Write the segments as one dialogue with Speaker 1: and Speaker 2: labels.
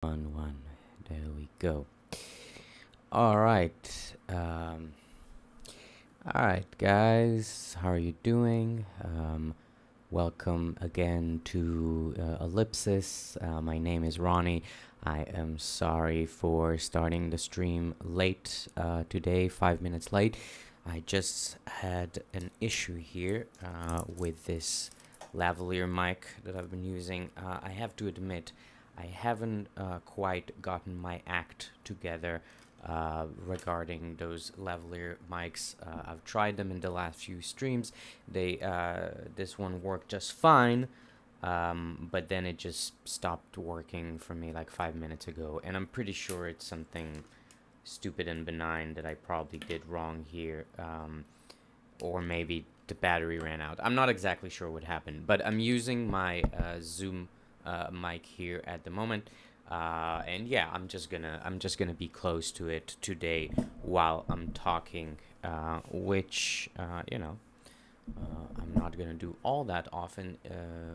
Speaker 1: One. There we go. All right. All right, guys. How are you doing? Welcome again to Ellipsis. My name is Ronnie. I am sorry for starting the stream late today, 5 minutes late. I just had an issue here with this lavalier mic that I've been using. I have to admit, I haven't quite gotten my act together regarding those lavalier mics. I've tried them in the last few streams. This one worked just fine, but then it just stopped working for me like 5 minutes ago, and I'm pretty sure it's something stupid and benign that I probably did wrong here, or maybe the battery ran out. I'm not exactly sure what happened, but I'm using my Zoom mic here at the moment. And yeah, I'm just gonna be close to it today while I'm talking, which I'm not gonna do all that often.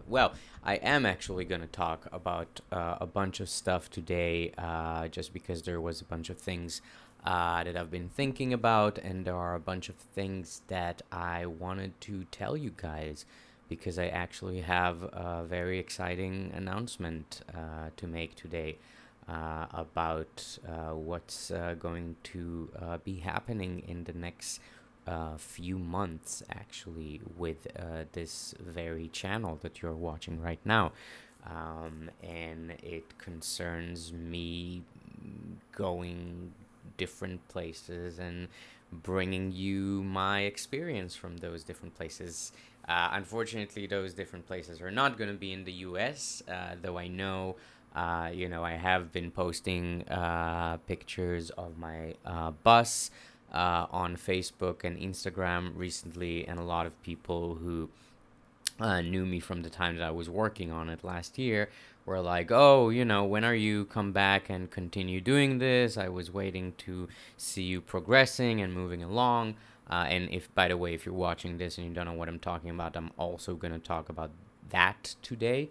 Speaker 1: Well, I am actually gonna talk about a bunch of stuff today, just because there was a bunch of things that I've been thinking about, and there are a bunch of things that I wanted to tell you guys because I actually have a very exciting announcement to make today about what's going to be happening in the next few months, actually, with this very channel that you're watching right now. And it concerns me going different places and bringing you my experience from those different places. Unfortunately, those different places are not going to be in the US, though I know, I have been posting pictures of my bus on Facebook and Instagram recently, and a lot of people who knew me from the time that I was working on it last year were like, oh, when are you come back and continue doing this? I was waiting to see you progressing and moving along. And if, by the way, if you're watching this and you don't know what I'm talking about, I'm also going to talk about that today.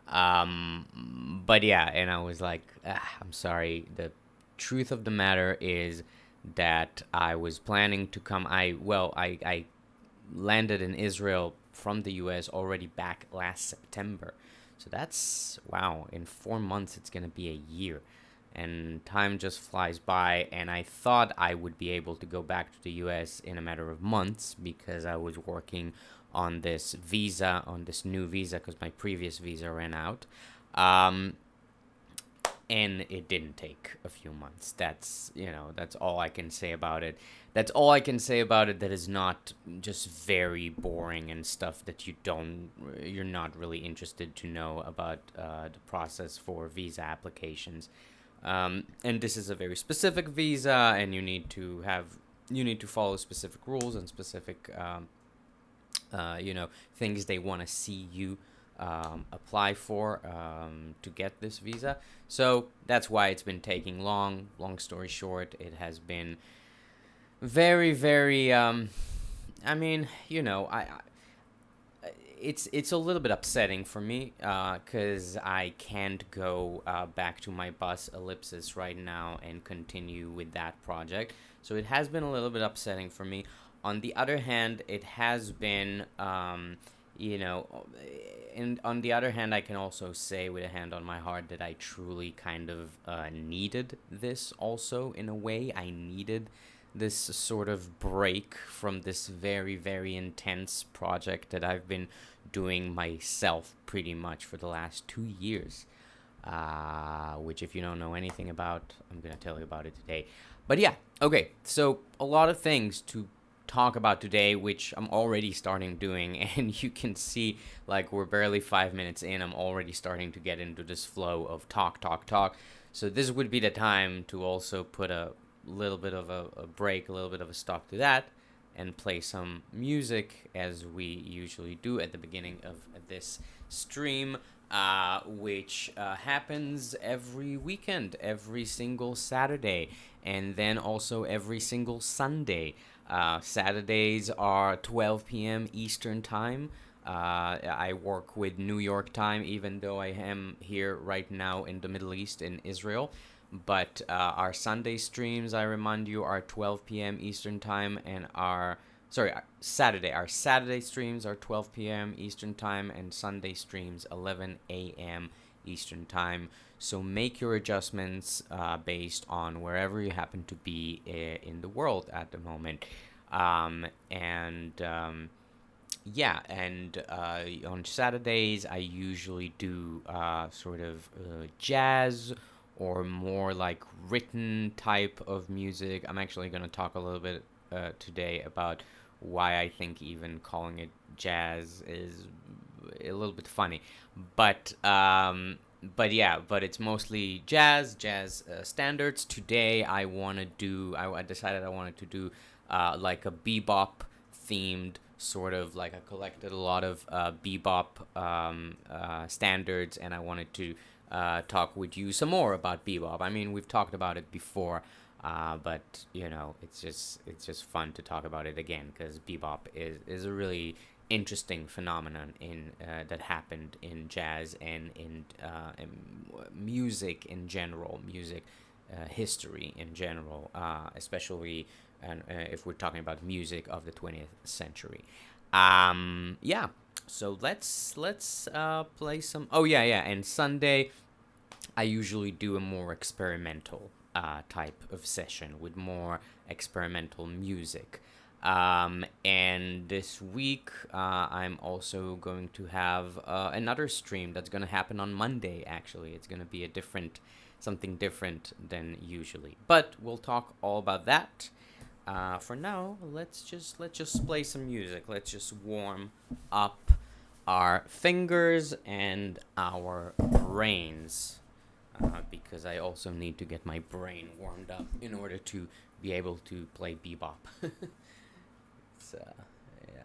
Speaker 1: But yeah, and I was like, I'm sorry. The truth of the matter is that I was planning to come. I landed in Israel from the US already back last September. So that's, wow, in 4 months it's going to be a year. And time just flies by, and I thought I would be able to go back to the US in a matter of months because I was working on this visa, on this new visa, because my previous visa ran out. And it didn't take a few months. That's all I can say about it. That's all I can say about it that is not just very boring and stuff that you're not really interested to know about the process for visa applications. And this is a very specific visa, and you need to follow specific rules and specific things they want to see you apply for to get this visa. So that's why it's been taking long. Long story short, it has been very, very. It's a little bit upsetting for me because I can't go back to my bus Ellipsis right now and continue with that project. So it has been a little bit upsetting for me. On the other hand, it has been, and on the other hand, I can also say with a hand on my heart that I truly kind of needed this also in a way. I needed this sort of break from this very, very intense project that I've been doing myself pretty much for the last 2 years. Which, if you don't know anything about, I'm going to tell you about it today. But yeah, okay, so a lot of things to talk about today, which I'm already starting doing, and you can see, like, we're barely 5 minutes in, I'm already starting to get into this flow of talk. So this would be the time to also put a little bit of a break, a little bit of a stop to that, and play some music as we usually do at the beginning of this stream, which happens every weekend, every single Saturday, and then also every single Sunday. Saturdays are 12 p.m. Eastern Time, I work with New York time, even though I am here right now in the Middle East in Israel. But our Sunday streams, I remind you, are 12 p.m. Eastern time, and our Saturday streams are 12 p.m. Eastern time, and Sunday streams 11 a.m. Eastern time. So make your adjustments based on wherever you happen to be in the world at the moment. And yeah, and on Saturdays I usually do sort of jazz or more like written type of music. I'm actually going to talk a little bit today about why I think even calling it jazz is a little bit funny, but yeah, but it's mostly jazz standards. Today I decided I wanted to do like a bebop themed sort of, like I collected a lot of bebop standards, and I wanted to talk with you some more about bebop. I mean, we've talked about it before, but you know, it's just fun to talk about it again because bebop is a really interesting phenomenon in that happened in jazz and in music in general, music history in general, especially and if we're talking about music of the 20th century. Yeah. So let's play some. Oh yeah, yeah. And Sunday, I usually do a more experimental type of session with more experimental music. And this week, I'm also going to have another stream that's going to happen on Monday, actually. It's going to be something different than usually. But we'll talk all about that. For now, let's just play some music. Let's just warm up our fingers and our brains. Because I also need to get my brain warmed up in order to be able to play bebop. So, yeah.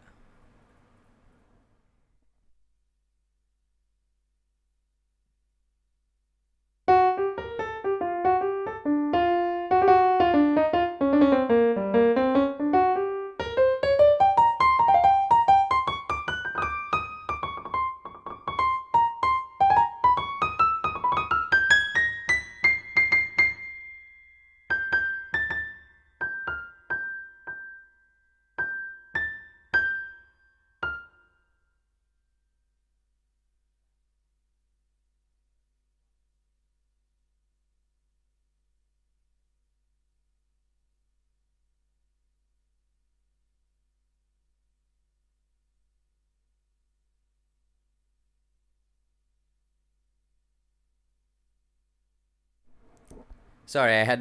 Speaker 1: Sorry, I had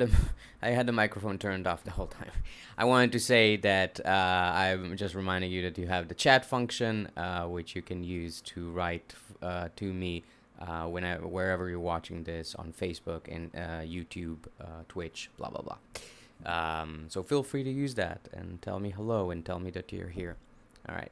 Speaker 1: the microphone turned off the whole time. I wanted to say that I'm just reminding you that you have the chat function, which you can use to write to me wherever you're watching this on Facebook and YouTube, Twitch, blah blah blah. So feel free to use that and tell me hello and tell me that you're here. All right.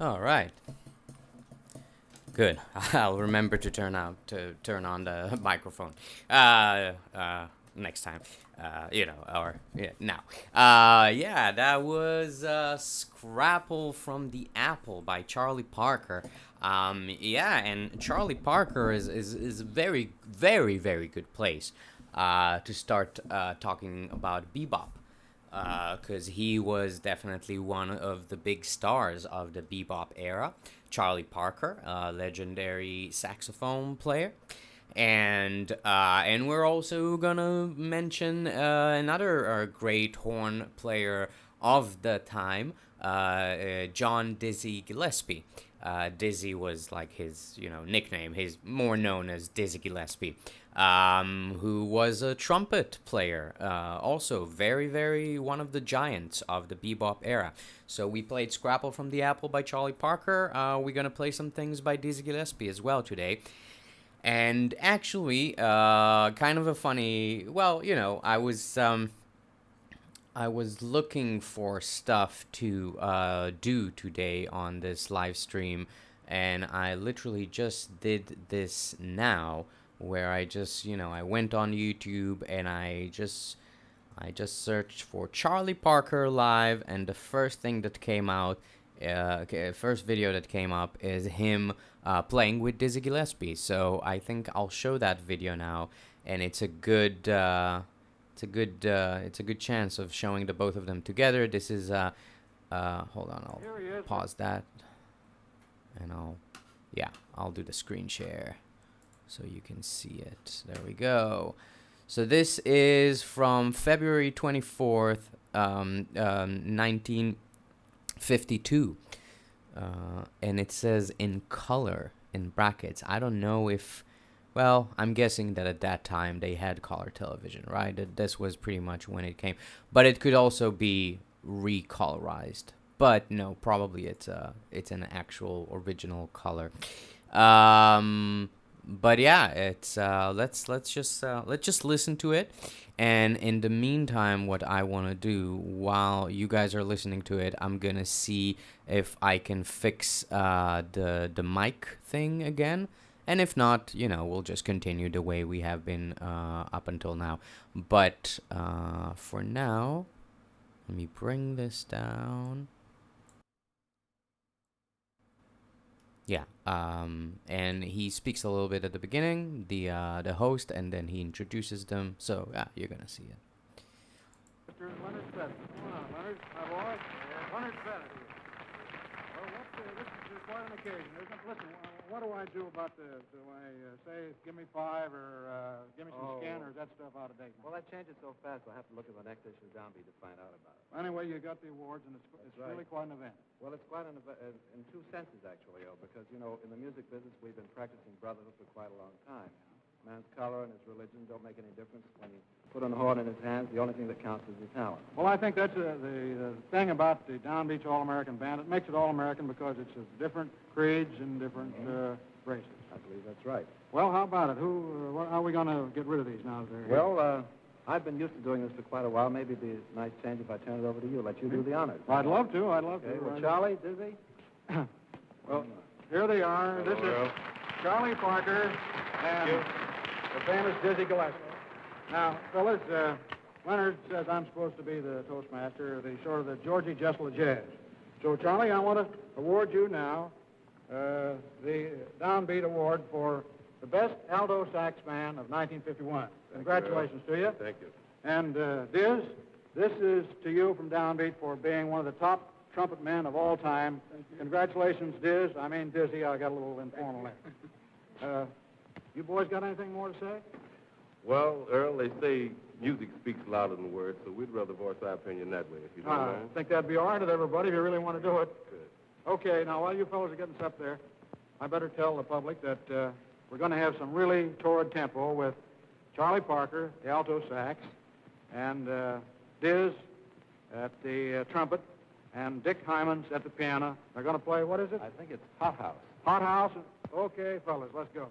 Speaker 1: All right. Good. I'll remember to turn on the microphone. Next time. Or yeah, now. Yeah, that was Scrapple from the Apple by Charlie Parker. Yeah, and Charlie Parker is a very, very, very good place to start talking about bebop. Because he was definitely one of the big stars of the bebop era. Charlie Parker, legendary saxophone player, and we're also gonna mention another great horn player of the time, John Dizzy Gillespie. Dizzy was like his, nickname. He's more known as Dizzy Gillespie, who was a trumpet player. Also, very, very one of the giants of the bebop era. So we played Scrapple from the Apple by Charlie Parker. We're gonna play some things by Dizzy Gillespie as well today. And actually, kind of a funny. Well, I was looking for stuff to do today on this live stream, and I literally just did this now, where I just, I went on YouTube and I just searched for Charlie Parker live, and the first thing that came out, first video that came up is him playing with Dizzy Gillespie. So I think I'll show that video now, and it's a good chance of showing the both of them together. This is hold on, I'll pause that, and I'll do the screen share so you can see it. There we go. So this is from February 24th, 1952, and it says in color in brackets. I don't know if, well, I'm guessing that at that time they had color television, right? This was pretty much when it came, but it could also be recolorized. But no, probably it's an actual original color. But yeah, it's let's just listen to it, and in the meantime, what I want to do while you guys are listening to it, I'm gonna see if I can fix the mic thing again, and if not, we'll just continue the way we have been up until now. But for now, let me bring this down. Yeah, and he speaks a little bit at the beginning, the host, and then he introduces them. So yeah, you're gonna see it.
Speaker 2: Mr. Leonard Bennett. Come on, Leonard, my boy. Leonard Bennett. Well, this is quite an occasion, isn't it? Listen, what do I do about do I say, give me 5 or give me some skin, or is that stuff out of date?
Speaker 3: Well, that changes so fast, I'll have to look at the next issue of Downbeat to find out about it.
Speaker 2: Anyway, you got the awards, and it's
Speaker 3: right.
Speaker 2: Really quite an event.
Speaker 3: Well, it's quite an event in two senses, actually, because, in the music business, we've been practicing brotherhood for quite a long time. Man's color and his religion don't make any difference. When you put an horn in his hands, the only thing that counts is his talent.
Speaker 2: Well, I think that's the thing about the Downbeat All-American Band. It makes it All-American because it's of different creeds and different races.
Speaker 3: I believe that's right.
Speaker 2: Well, how about it? How are we going to get rid of these now?
Speaker 3: Well, I've been used to doing this for quite a while. Maybe it'd be a nice change if I turn it over to you, let you do the honors.
Speaker 2: I'd love to.
Speaker 3: Okay, well, Charlie, Dizzy?
Speaker 2: Well, here they are. This is Charlie Parker and the famous Dizzy Gillespie. Now, fellas, Leonard says I'm supposed to be the Toastmaster, the sort of the Georgie Jessel of jazz. So, Charlie, I want to award you now the Downbeat Award for the best alto sax man of 1951. Congratulations to you.
Speaker 4: Thank you.
Speaker 2: And Diz, this is to you from Downbeat for being one of the top trumpet men of all time. Congratulations, Diz. I mean, Dizzy, I got a little informal there. You boys got anything more to say?
Speaker 4: Well, Earl, they say music speaks louder than words, so we'd rather voice our opinion that way, if you don't
Speaker 2: I
Speaker 4: mind.
Speaker 2: think that'd be all right with everybody if you really want to do it.
Speaker 4: Good.
Speaker 2: Okay, now, while you fellows are getting us up there, I better tell the public that we're going to have some really torrid tempo with Charlie Parker, the alto sax, and Diz at the trumpet, and Dick Hyman's at the piano. They're going to play, what is it?
Speaker 3: I think it's Hot House.
Speaker 2: Hot House? Okay, fellas, let's go.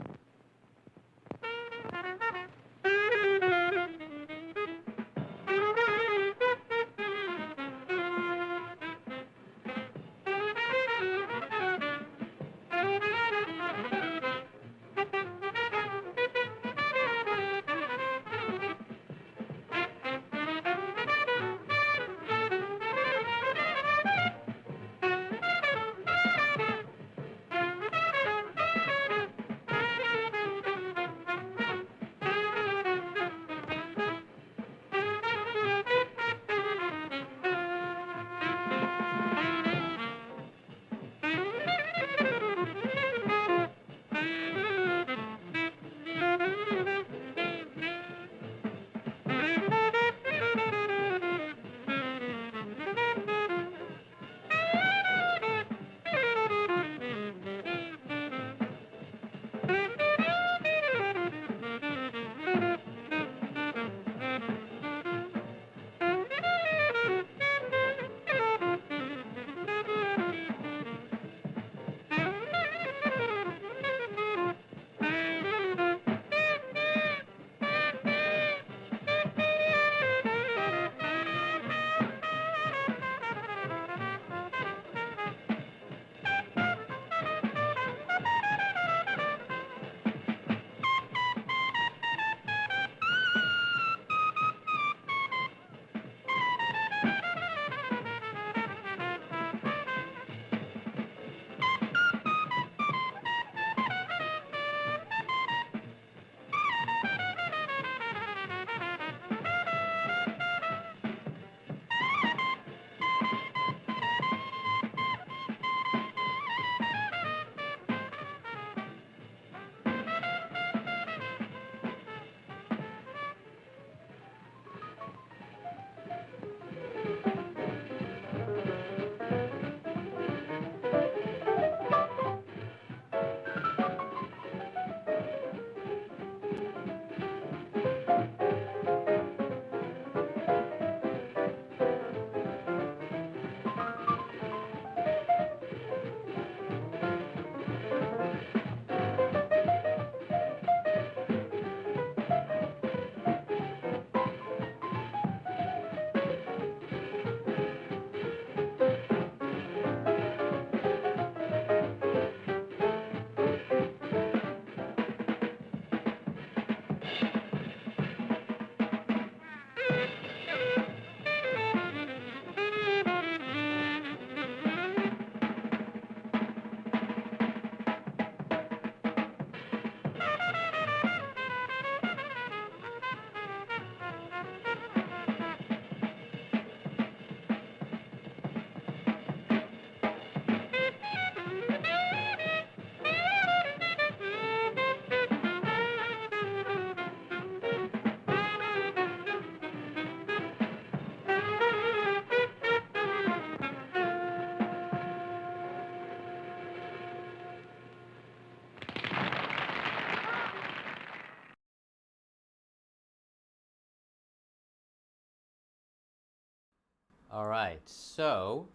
Speaker 1: All right, so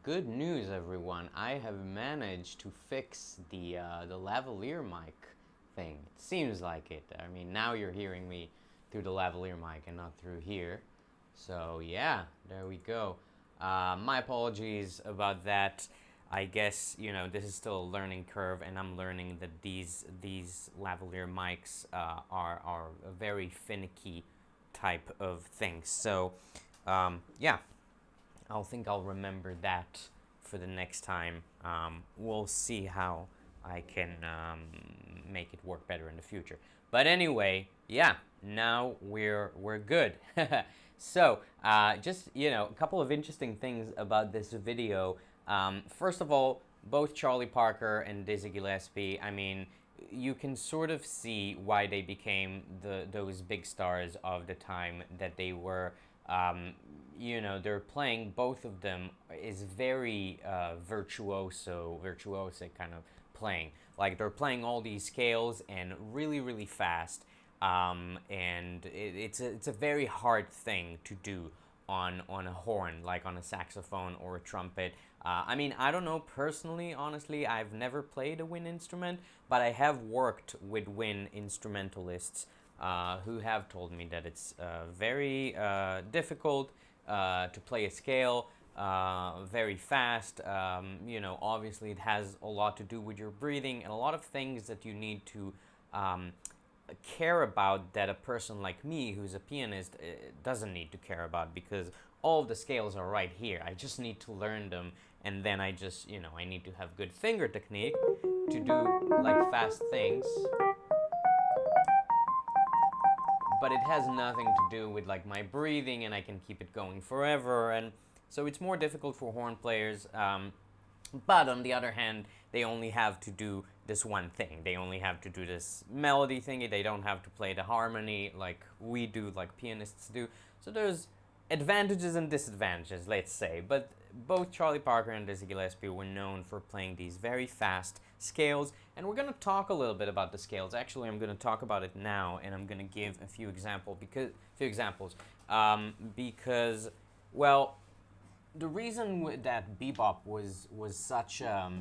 Speaker 1: good news, everyone. I have managed to fix the lavalier mic thing. It seems like it. I mean, now you're hearing me through the lavalier mic and not through here. So yeah, there we go. My apologies about that. I guess this is still a learning curve, and I'm learning that these lavalier mics are a very finicky type of thing. So yeah, I'll remember that for the next time. We'll see how I can make it work better in the future. But anyway, yeah, now we're good. So just a couple of interesting things about this video. First of all, both Charlie Parker and Dizzy Gillespie, I mean, you can sort of see why they became those big stars of the time that they were. They're playing, both of them is very virtuosic kind of playing. Like, they're playing all these scales and really, really fast. And it's a very hard thing to do on a horn, like on a saxophone or a trumpet. I mean, I don't know personally, honestly, I've never played a wind instrument, but I have worked with wind instrumentalists who have told me that it's very difficult to play a scale, very fast. Obviously it has a lot to do with your breathing and a lot of things that you need to care about, that a person like me who's a pianist doesn't need to care about, because all of the scales are right here. I just need to learn them, and then I just I need to have good finger technique to do like fast things, but it has nothing to do with like my breathing, and I can keep it going forever. And so it's more difficult for horn players. But on the other hand, they only have to do this one thing. They only have to do this melody thingy. They don't have to play the harmony like we do, like pianists do. So there's advantages and disadvantages, let's say. But both Charlie Parker and Dizzy Gillespie were known for playing these very fast scales. And we're going to talk a little bit about the scales. Actually, I'm going to talk about it now, and I'm going to give a few examples because, well, the reason that bebop was such a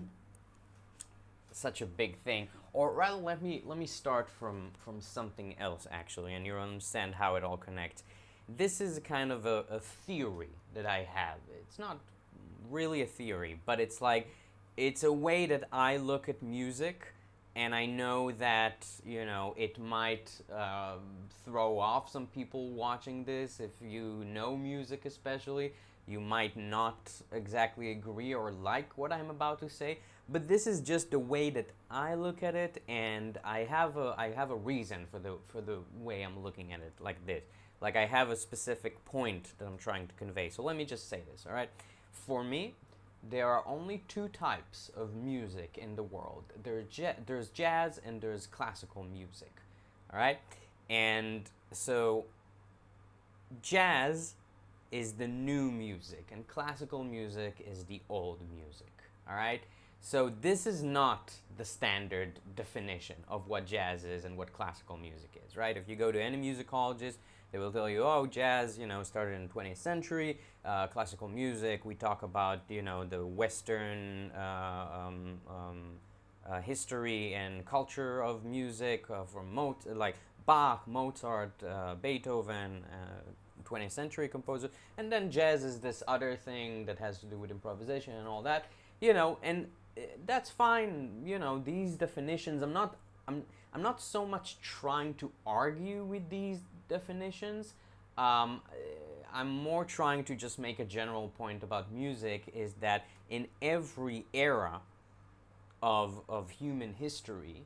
Speaker 1: big thing, or rather, let me start from something else actually, and you'll understand how it all connects. This is kind of a theory that I have. It's not really a theory, but it's a way that I look at music, and I know that it might throw off some people watching this. If you know music especially, you might not exactly agree or like what I'm about to say, but this is just the way that I look at it, and I have a reason for the way I'm looking at it like this. Like, I have a specific point that I'm trying to convey. So let me just say this, all right? For me, there are only two types of music in the world. There's jazz and there's classical music, all right? And so jazz is the new music, and classical music is the old music, all right? So this is not the standard definition of what jazz is and what classical music is, right? If you go to any musicologist, they will tell you, oh, jazz, started in the 20th century, classical music, we talk about, the Western history and culture of music from like Bach, Mozart, Beethoven, 20th century composer, and then jazz is this other thing that has to do with improvisation and all that, and that's fine. These definitions, I'm not so much trying to argue with these definitions. I'm more trying to just make a general point about music, is that in every era of human history,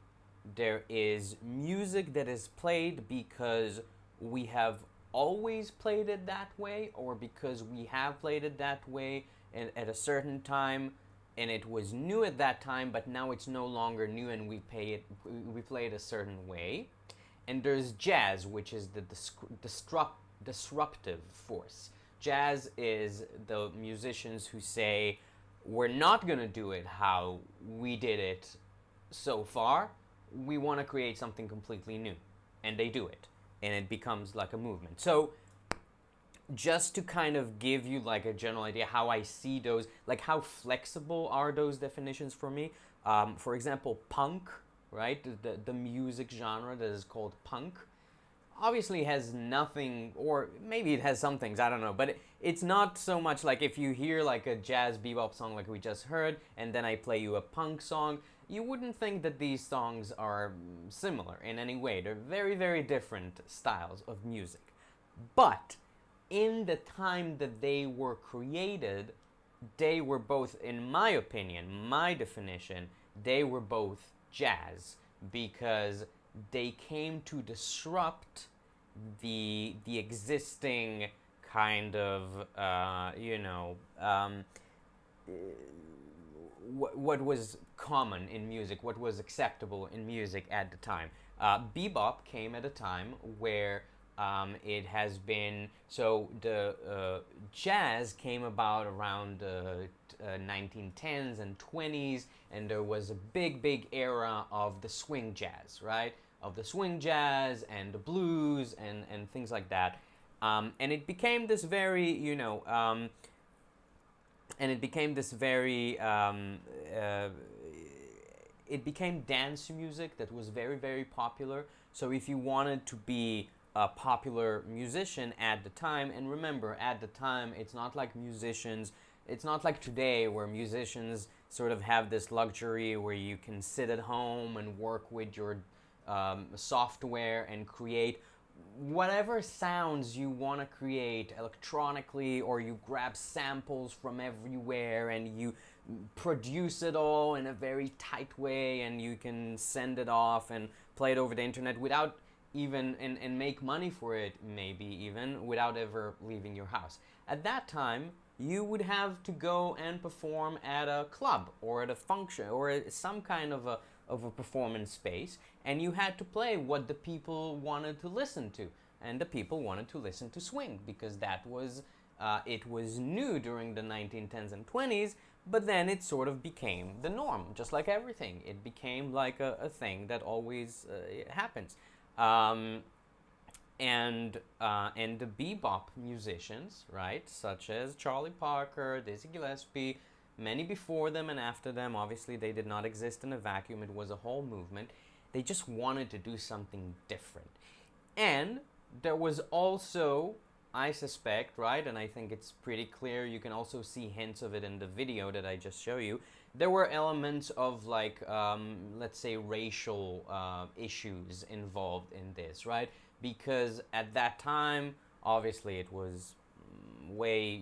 Speaker 1: there is music that is played because we have always played it that way, or because we have played it that way at a certain time, and it was new at that time, but now it's no longer new, and we play it a certain way. And there's jazz, which is the disruptive force. Jazz is the musicians who say, we're not going to do it how we did it so far. We want to create something completely new. And they do it. And it becomes like a movement. So just to kind of give you like a general idea how I see those, like how flexible are those definitions for me. For example, punk, right? The music genre that is called punk obviously has nothing, or maybe it has some things, I don't know, but it's not so much like if you hear like a jazz bebop song like we just heard and then I play you a punk song, you wouldn't think that these songs are similar in any way. They're very, very different styles of music. But in the time that they were created, they were both, in my opinion, my definition, they were both jazz, because they came to disrupt the existing kind of what was common in music, what was acceptable in music at the time. Bebop came at a time where it has been, so the jazz came about around 1910s and 20s, and there was a big era of the swing jazz, right? Of the swing jazz and the blues and things like that. And it became this very, and it became this very it became dance music that was very, very popular. So if you wanted to be a popular musician at the time, and remember, at the time, it's not like today where musicians sort of have this luxury where you can sit at home and work with your software and create whatever sounds you want to create electronically, or you grab samples from everywhere and you produce it all in a very tight way, and you can send it off and play it over the internet without even and make money for it, maybe even without ever leaving your house. At that time, you would have to go and perform at a club or at a function or some kind of a performance space, and you had to play what the people wanted to listen to, and the people wanted to listen to swing because that was it was new during the 1910s and 20s, but then it sort of became the norm, just like everything. It became like a thing that always happens. And the bebop musicians, right, such as Charlie Parker, Dizzy Gillespie, many before them and after them, obviously they did not exist in a vacuum. It was a whole movement. They just wanted to do something different. And there was also, I suspect, right, and I think it's pretty clear, you can also see hints of it in the video that I just showed you, there were elements of like, let's say, racial issues involved in this, right? Because at that time, obviously it was way,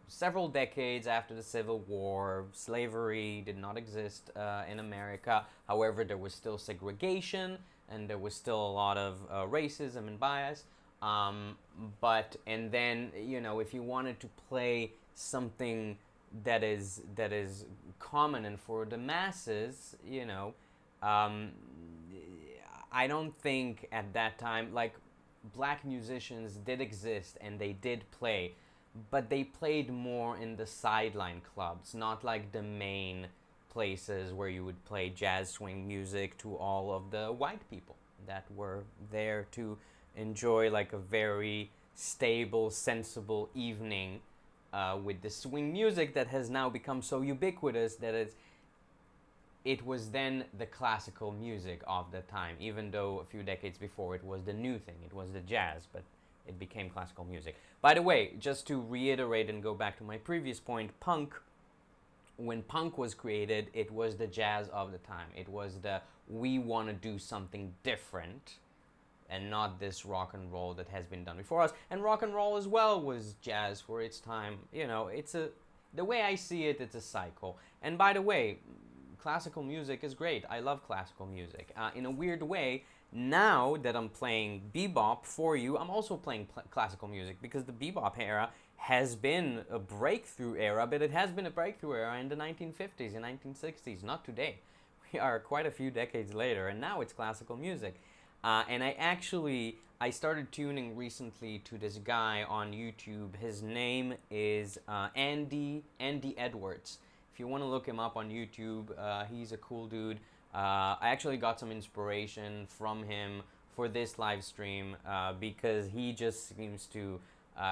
Speaker 1: several decades after the Civil War. Slavery did not exist in America. However, there was still segregation and there was still a lot of racism and bias. And then, if you wanted to play something that is common and for the masses, I don't think at that time, like, black musicians did exist and they did play, but they played more in the sideline clubs, not like the main places where you would play jazz swing music to all of the white people that were there to enjoy like a very stable, sensible evening with the swing music that has now become so ubiquitous that it was then the classical music of the time, even though a few decades before it was the new thing, it was the jazz, but it became classical music. By the way, just to reiterate and go back to my previous point, when punk was created, it was the jazz of the time. It was we want to do something different and not this rock and roll that has been done before us. And rock and roll as well was jazz for its time. The way I see it, it's a cycle. And by the way, classical music is great. I love classical music. In a weird way, now that I'm playing bebop for you, I'm also playing classical music, because the bebop era has been a breakthrough era, but it has been a breakthrough era in the 1950s and 1960s, not today. We are quite a few decades later, and now it's classical music. And I started tuning recently to this guy on YouTube. His name is Andy Edwards. If you want to look him up on YouTube, he's a cool dude. I actually got some inspiration from him for this live stream because he just seems to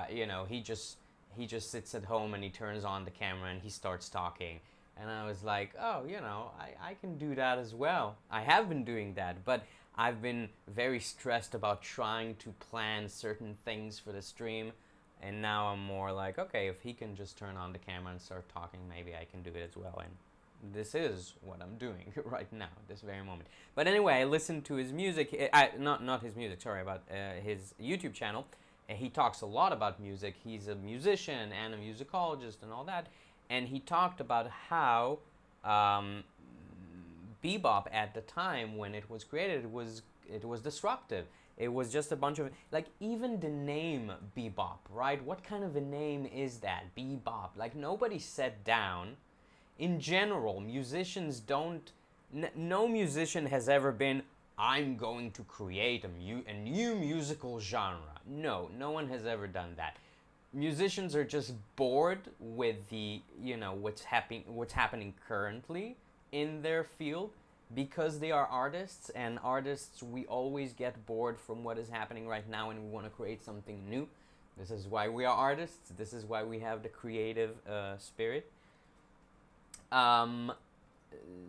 Speaker 1: You know, he just sits at home and he turns on the camera and he starts talking. And I was like, oh, you know, I can do that as well. I have been doing that, but I've been very stressed about trying to plan certain things for the stream. And now I'm more like, okay, if he can just turn on the camera and start talking, maybe I can do it as well. And this is what I'm doing right now, this very moment. But anyway, I listened to his music, not his music, sorry, about his YouTube channel. And he talks a lot about music. He's a musician and a musicologist and all that. And he talked about how bebop at the time when it was created, it was disruptive. It was just a bunch of, like, even the name bebop, right? What kind of a name is that? Bebop. Like, nobody sat down. In general, musicians don't, no musician has ever been, I'm going to create a new musical genre. No, no one has ever done that. Musicians are just bored with the, you know, what's happening currently in their field, because they are artists, and artists, we always get bored from what is happening right now and we want to create something new. This is why we are artists. This is why we have the creative spirit.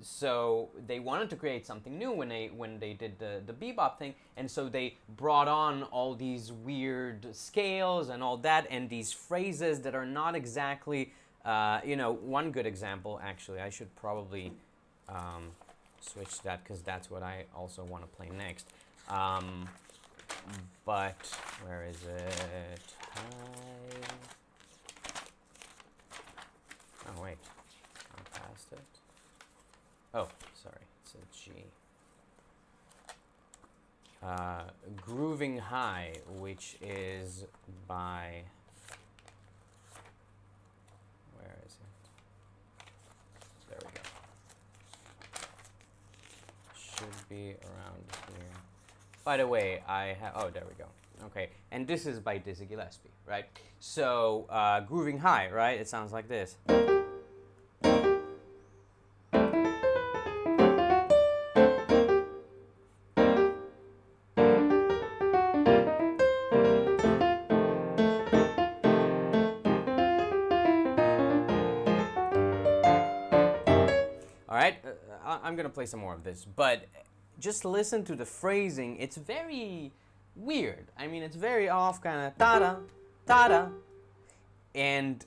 Speaker 1: So they wanted to create something new when they did the bebop thing, and so they brought on all these weird scales and all that, and these phrases that are not exactly, you know, one good example, actually, I should probably switch that, because that's what I also want to play next. But where is it? Oh wait, I'm past it. Oh, sorry, it's a G. Grooving High, which is by, where is it? There we go. Should be around here. By the way, I have, oh, there we go. Okay, and this is by Dizzy Gillespie, right? So, Grooving High, right? It sounds like this. I'm gonna play some more of this, but just listen to the phrasing. It's very weird. I mean, it's very off, kind of ta-da, ta-da, and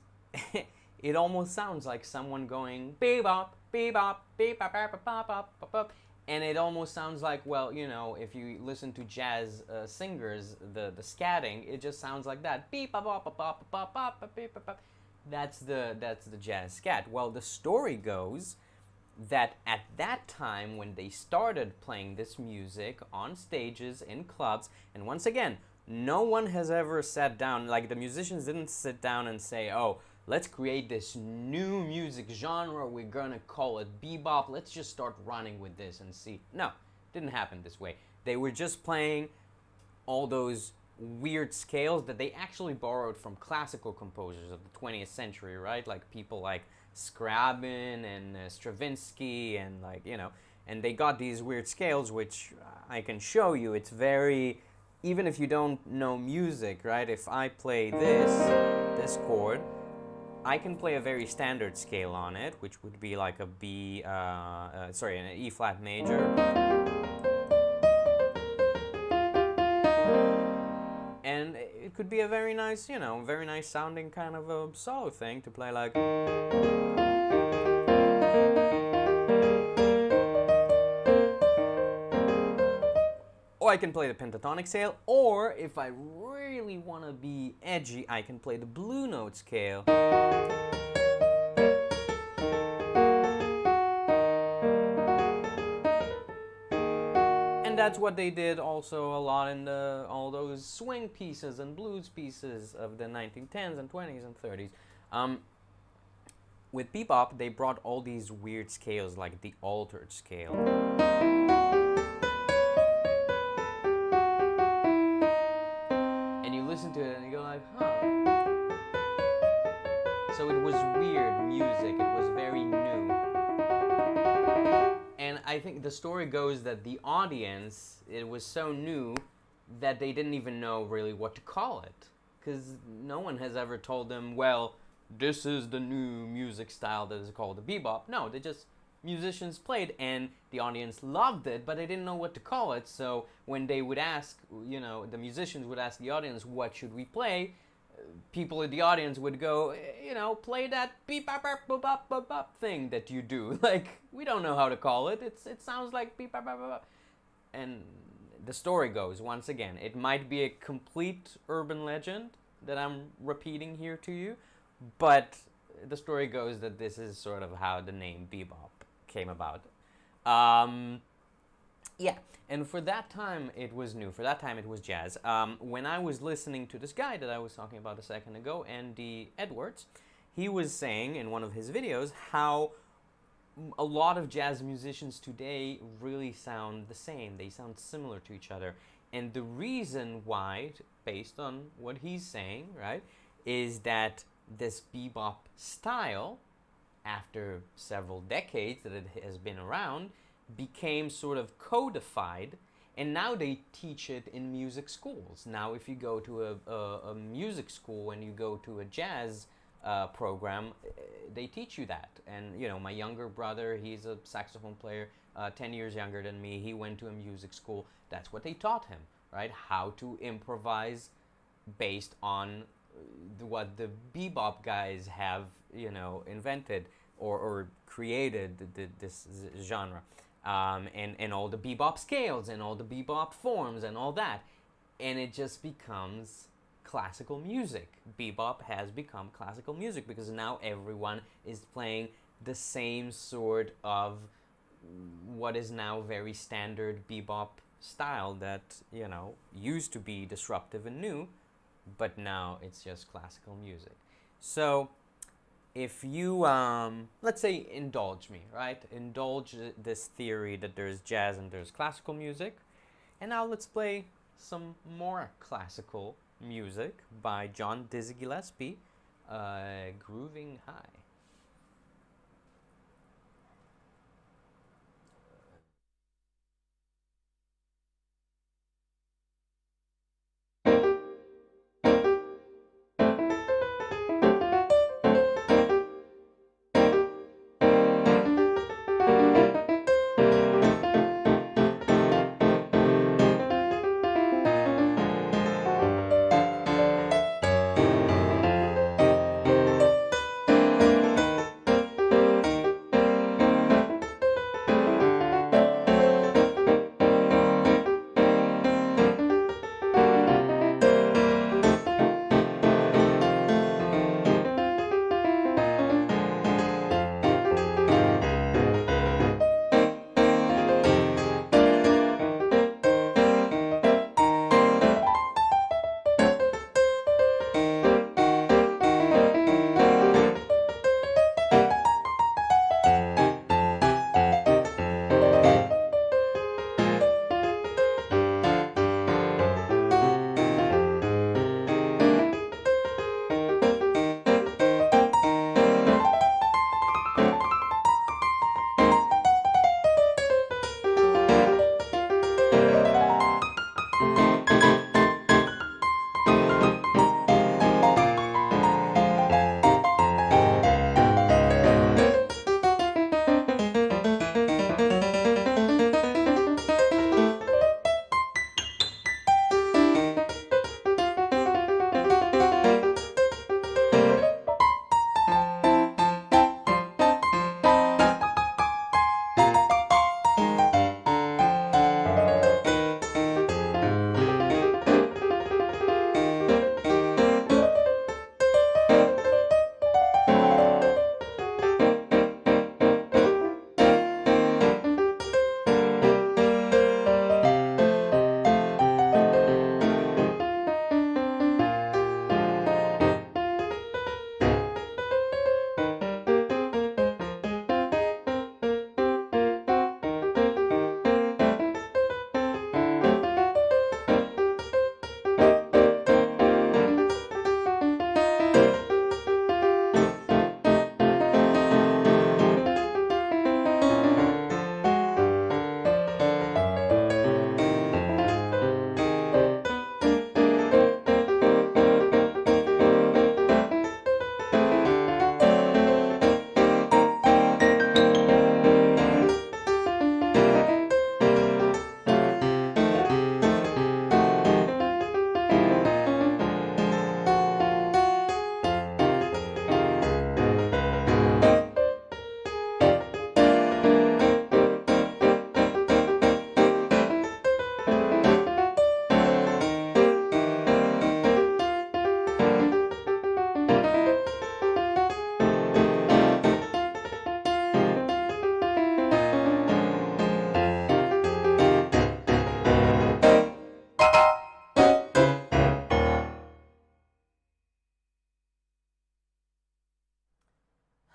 Speaker 1: it almost sounds like someone going bebop, bebop, bebop, bebop, bebop, bebop, and it almost sounds like, well, you know, if you listen to jazz singers, the scatting, it just sounds like that. Beep, bop, bop, bop, bop, bop, beep, bop, bop. That's the jazz scat. Well, the story goes that at that time, when they started playing this music on stages, in clubs, and once again, no one has ever sat down, like the musicians didn't sit down and say, oh, let's create this new music genre, we're gonna call it bebop, let's just start running with this and see. No, didn't happen this way. They were just playing all those weird scales that they actually borrowed from classical composers of the 20th century, right? Like people like Scriabin and Stravinsky, and, like, you know, and they got these weird scales, which I can show you. It's very, even if you don't know music, right? If I play this chord, I can play a very standard scale on it, which would be like a B, an E flat major. And it could be a very nice, you know, very nice sounding kind of a solo thing to play, like. Or I can play the pentatonic scale, or if I really want to be edgy, I can play the blue note scale. And that's what they did also a lot in all those swing pieces and blues pieces of the 1910s and 20s and 30s. With bebop, they brought all these weird scales, like the altered scale. And you listen to it and you go like, huh. So it was weird music, it was very new. And I think the story goes that the audience, it was so new that they didn't even know really what to call it. because no one has ever told them, well, this is the new music style that is called the bebop. No, they just musicians played and the audience loved it, but they didn't know what to call it. So when they would ask, the musicians would ask the audience, what should we play? People in the audience would go, play that beep bop bop bop bop bop bop thing that you do. Like, we don't know how to call it. It sounds like beep bop bop bop bop. And the story goes, once again, it might be a complete urban legend that I'm repeating here to you, but the story goes that this is sort of how the name bebop came about. Yeah, and for that time it was new. For that time it was jazz. When I was listening to this guy that I was talking about a second ago, Andy Edwards, he was saying in one of his videos how a lot of jazz musicians today really sound the same. They sound similar to each other. And the reason why, based on what he's saying, right, is that this bebop style, after several decades that it has been around, became sort of codified, and now they teach it in music schools. Now if you go to a music school and you go to a jazz program, they teach you that. And my younger brother, he's a saxophone player, 10 years younger than me. He went to a music school. That's what they taught him, right? How to improvise based on what the bebop guys have, invented or created this genre, and all the bebop scales and all the bebop forms and all that, and it just becomes classical music. Bebop has become classical music because now everyone is playing the same sort of what is now very standard bebop style that used to be disruptive and new, but now it's just classical music. So if you let's say indulge me, right? Indulge this theory that there's jazz and there's classical music, and now let's play some more classical music by John Dizzy Gillespie, Grooving High.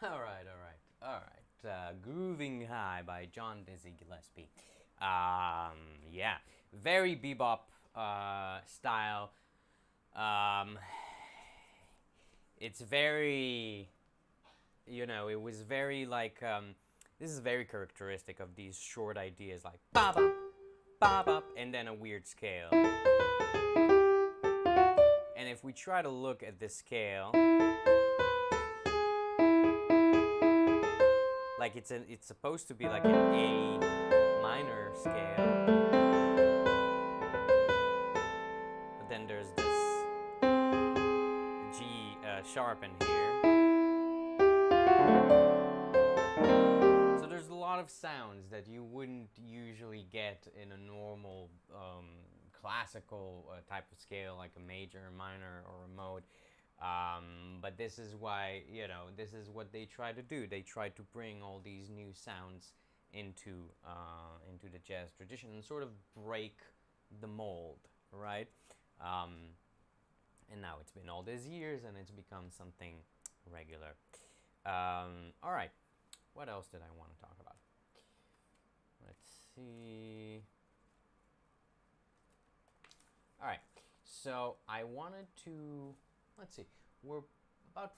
Speaker 1: All right, all right, all right. Grooving High by John Dizzy Gillespie. Yeah, very bebop style. Um, it's very, it was very like, this is very characteristic of these short ideas like ba ba ba ba, and then a weird scale. And if we try to look at this scale, like it's supposed to be like an A minor scale, but then there's this G sharp in here. So there's a lot of sounds that you wouldn't usually get in a normal classical type of scale, like a major, a minor, or a mode. But this is why, this is what they try to do. They try to bring all these new sounds into the jazz tradition and sort of break the mold, right? And now it's been all these years and it's become something regular. All right, what else did I want to talk about? Let's see. All right, so I wanted to, let's see, we're about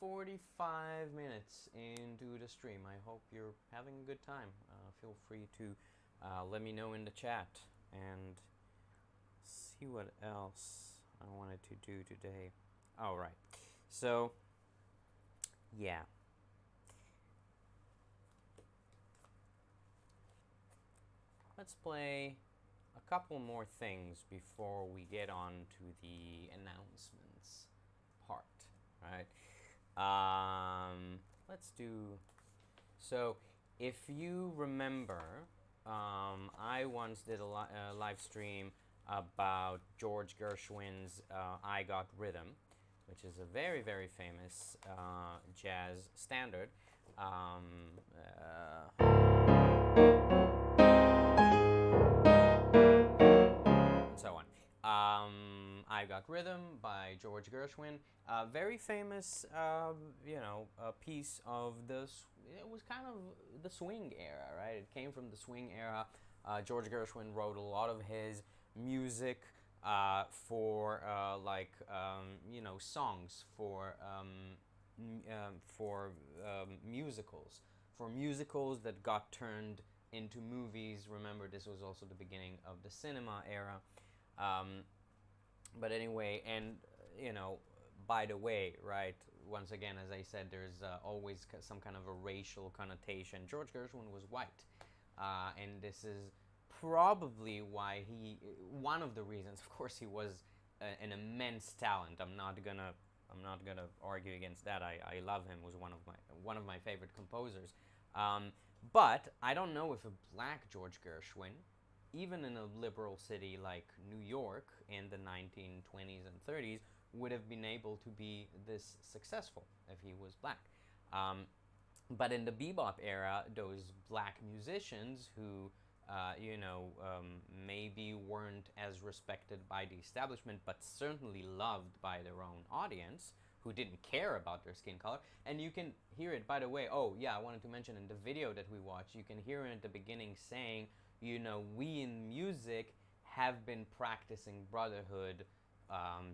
Speaker 1: 45 minutes into the stream. I hope you're having a good time. Feel free to let me know in the chat and see what else I wanted to do today. All right, so yeah. Let's play a couple more things before we get on to the announcements part, right? Let's do, so if you remember, I once did a live stream about George Gershwin's I Got Rhythm, which is a very, very famous jazz standard. And so on. I Got Rhythm by George Gershwin. Very famous, a piece of it was kind of the swing era, right? It came from the swing era. George Gershwin wrote a lot of his music for songs for musicals that got turned into movies. Remember, this was also the beginning of the cinema era. But anyway, and by the way, right, once again, as I said, there's always some kind of a racial connotation. George Gershwin was white, and this is probably why one of the reasons. Of course, he was an immense talent. I'm not gonna argue against that. I love him. Was one of my favorite composers. But I don't know if a black George Gershwin, even in a liberal city like New York in the 1920s and 30s, would have been able to be this successful if he was black. But in the bebop era, those black musicians who, maybe weren't as respected by the establishment, but certainly loved by their own audience, who didn't care about their skin color. And you can hear it, by the way, oh yeah, I wanted to mention in the video that we watched, you can hear it at the beginning saying, we in music have been practicing brotherhood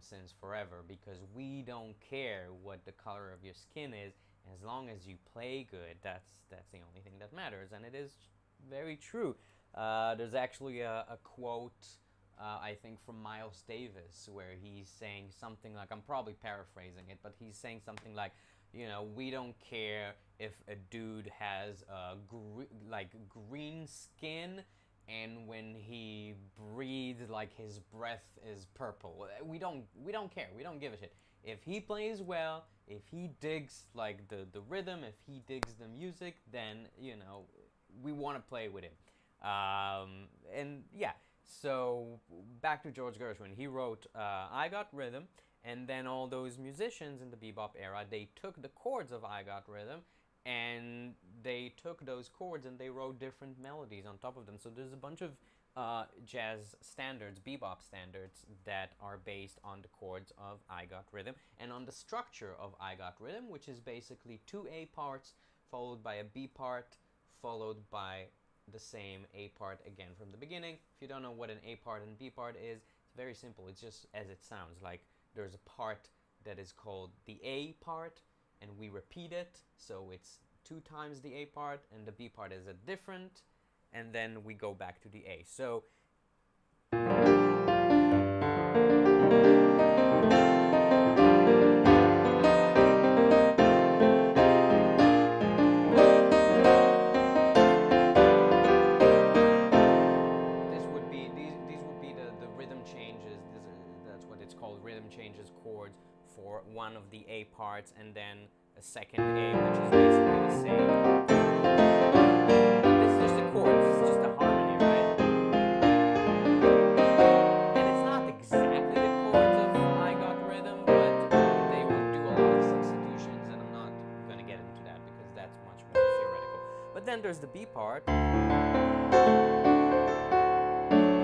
Speaker 1: since forever, because we don't care what the color of your skin is, as long as you play good. That's the only thing that matters, and it is very true. There's actually a quote, I think, from Miles Davis, where he's saying something like, I'm probably paraphrasing it, but he's saying something like, we don't care if a dude has green skin, and when he breathes, like, his breath is purple. We don't care. We don't give a shit. If he plays well, if he digs like the rhythm, if he digs the music, then we want to play with him. And yeah, so back to George Gershwin. He wrote I Got Rhythm, and then all those musicians in the bebop era, they took the chords of I Got Rhythm, and they took those chords and they wrote different melodies on top of them. So there's a bunch of jazz standards, bebop standards that are based on the chords of I Got Rhythm and on the structure of I Got Rhythm, which is basically two A parts followed by a B part followed by the same A part again from the beginning. If you don't know what an A part and B part is, it's very simple. It's just as it sounds. Like there's a part that is called the A part and we repeat it, so it's 2 times the A part, and the B part is a different, and then we go back to the A. So these would be the rhythm changes. That's what it's called, rhythm changes chords for one of the A parts, and then a second A, which is basically the same. This is just a chord. This is just a harmony, right? And it's not exactly the chords of I Got Rhythm, but they would do a lot of substitutions, and I'm not going to get into that because that's much more theoretical. But then there's the B part,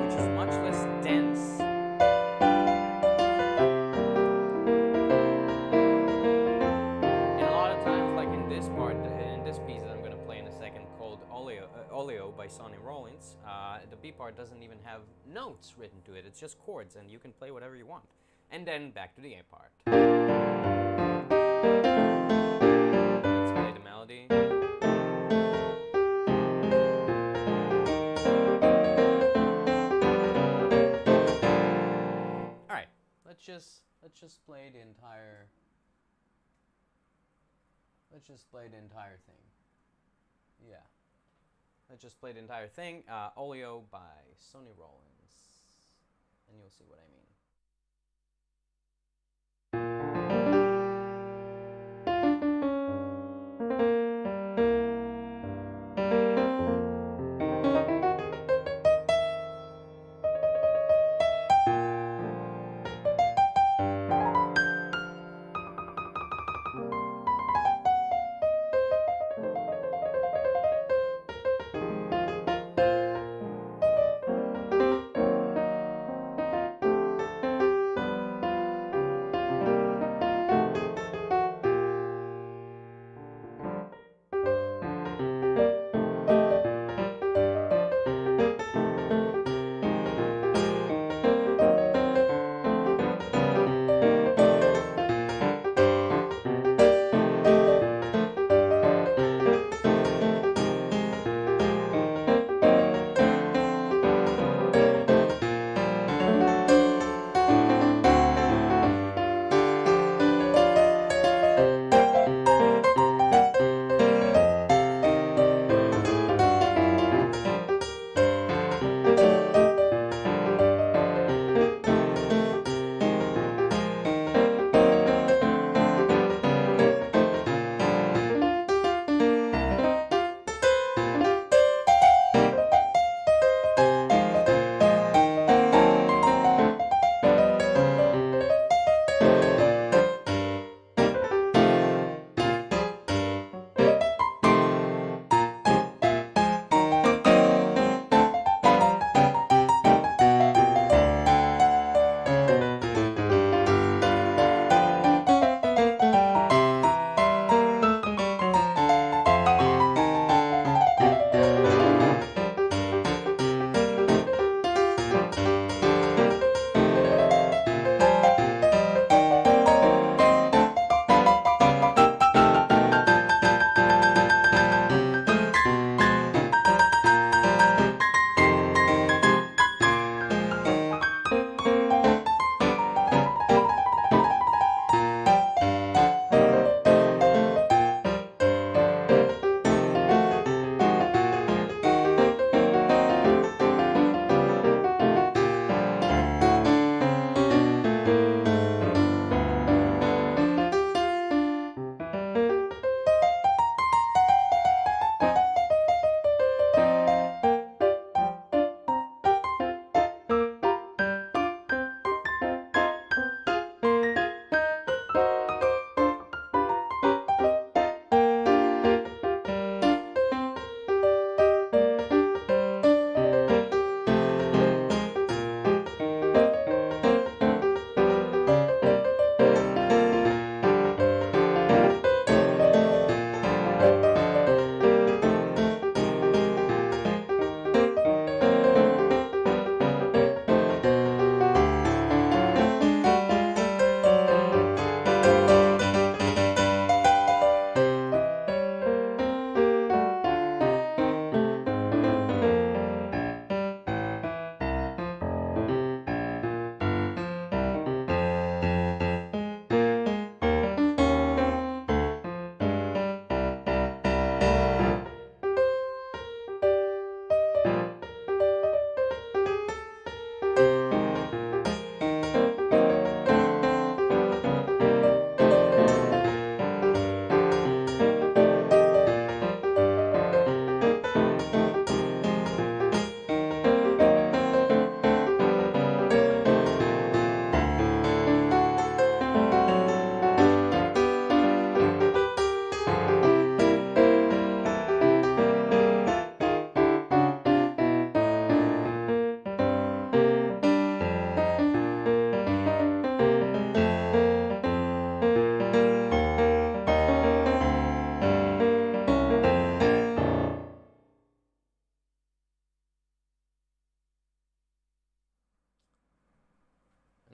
Speaker 1: which is much less dense. And a lot of times, like in this part, in this piece that I'm going to play in a second, called Oleo by Sonny Rollins, the B part doesn't even have notes written to it. It's just chords, and you can play whatever you want. And then back to the A part. Let's play the melody. All right, let's just play the entire. Let's just play the entire thing. Yeah. Let's just play the entire thing. Oleo by Sonny Rollins. And you'll see what I mean.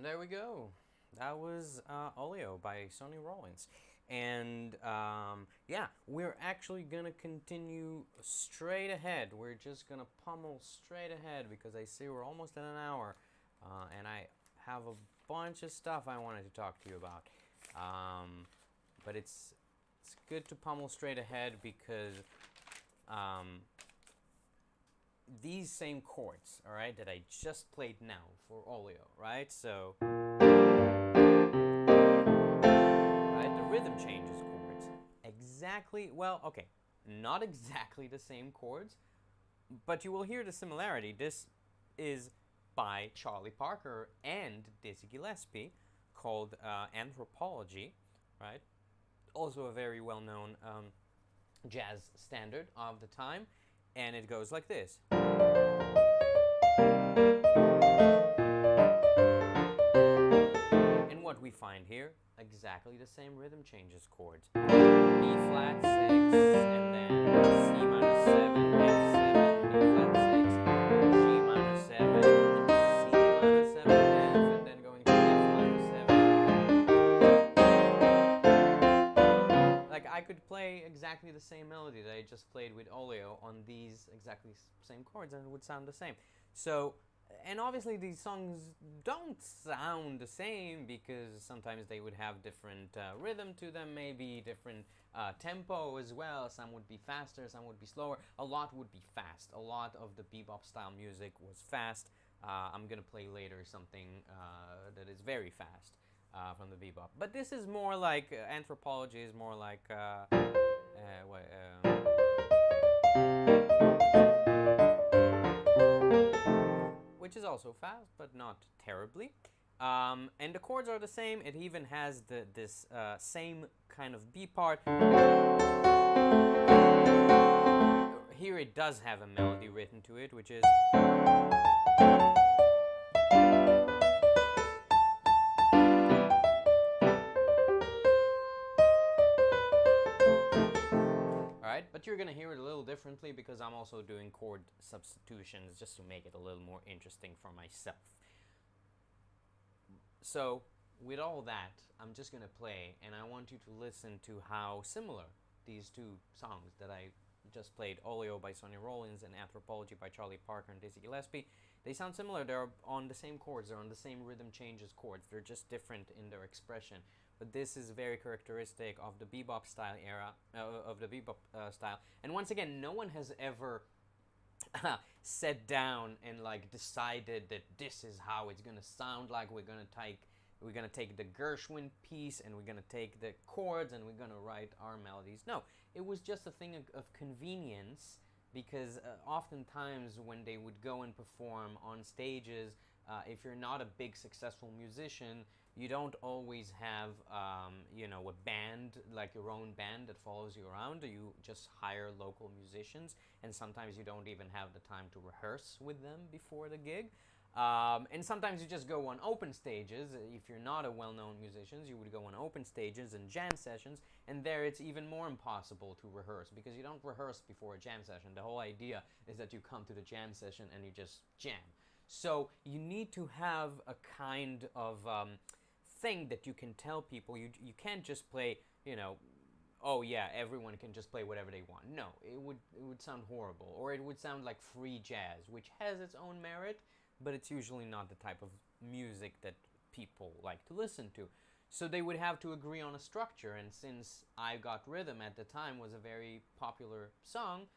Speaker 1: There we go. That was Oleo by Sonny Rollins. And yeah, we're actually gonna continue straight ahead. We're just gonna pummel straight ahead because I see we're almost at an hour, and I have a bunch of stuff I wanted to talk to you about. But it's good to pummel straight ahead because these same chords, all right, that I just played now for Oleo, right? So, right, the rhythm changes chords. Exactly, well, okay, not exactly the same chords, but you will hear the similarity. This is by Charlie Parker and Dizzy Gillespie, called Anthropology, right? Also a very well-known jazz standard of the time, and it goes like this. And what we find here, exactly the same rhythm changes chords. B flat 6, and then C minor 7, F7, B flat 6, G minor 7, C minor 7, F, and then going to F minor 7. Like, I could play exactly the same melody that I just played with Oleo on these exactly same chords, and it would sound the same. So, and obviously these songs don't sound the same because sometimes they would have different rhythm to them, maybe different tempo as well. Some would be faster, some would be slower. A lot would be fast. A lot of the bebop style music was fast. I'm gonna play later something that is very fast from the bebop. But this is more like Anthropology is more like which is also fast, but not terribly. And the chords are the same. It even has this same kind of B part. Here it does have a melody written to it, which is... Alright, but you're going to hear it a little differently because I'm also doing chord substitutions just to make it a little more interesting for myself. So, with all that, I'm just going to play, and I want you to listen to how similar these two songs that I just played, Oleo by Sonny Rollins and Anthropology by Charlie Parker and Dizzy Gillespie, they sound similar. They're on the same chords, they're on the same rhythm changes chords, they're just different in their expression. But this is very characteristic of the bebop style era, of the bebop style. And once again, no one has ever sat down and like decided that this is how it's gonna sound like. We're gonna take the Gershwin piece and we're gonna take the chords and we're gonna write our melodies. No, it was just a thing of convenience, because oftentimes when they would go and perform on stages, if you're not a big successful musician, you don't always have you know, a band, like your own band that follows you around. You just hire local musicians, and sometimes you don't even have the time to rehearse with them before the gig. And sometimes you just go on open stages. If you're not a well-known musician, you would go on open stages and jam sessions, and there it's even more impossible to rehearse because you don't rehearse before a jam session. The whole idea is that you come to the jam session and you just jam. So you need to have a kind of thing that you can tell people. You can't just play, you know, oh yeah, everyone can just play whatever they want. No, it would sound horrible, or it would sound like free jazz, which has its own merit, but it's usually not the type of music that people like to listen to. So they would have to agree on a structure, and since I Got Rhythm at the time was a very popular song,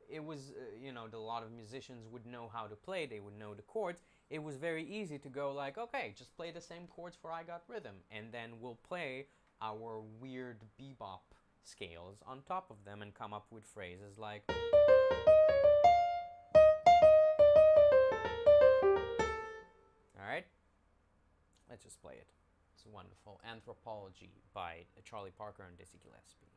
Speaker 1: it was, you know, a lot of musicians would know how to play, they would know the chords. It was very easy to go like, okay, just play the same chords for I Got Rhythm, and then we'll play our weird bebop scales on top of them and come up with phrases like... Alright, let's just play it. It's wonderful. Anthropology by Charlie Parker and Dizzy Gillespie.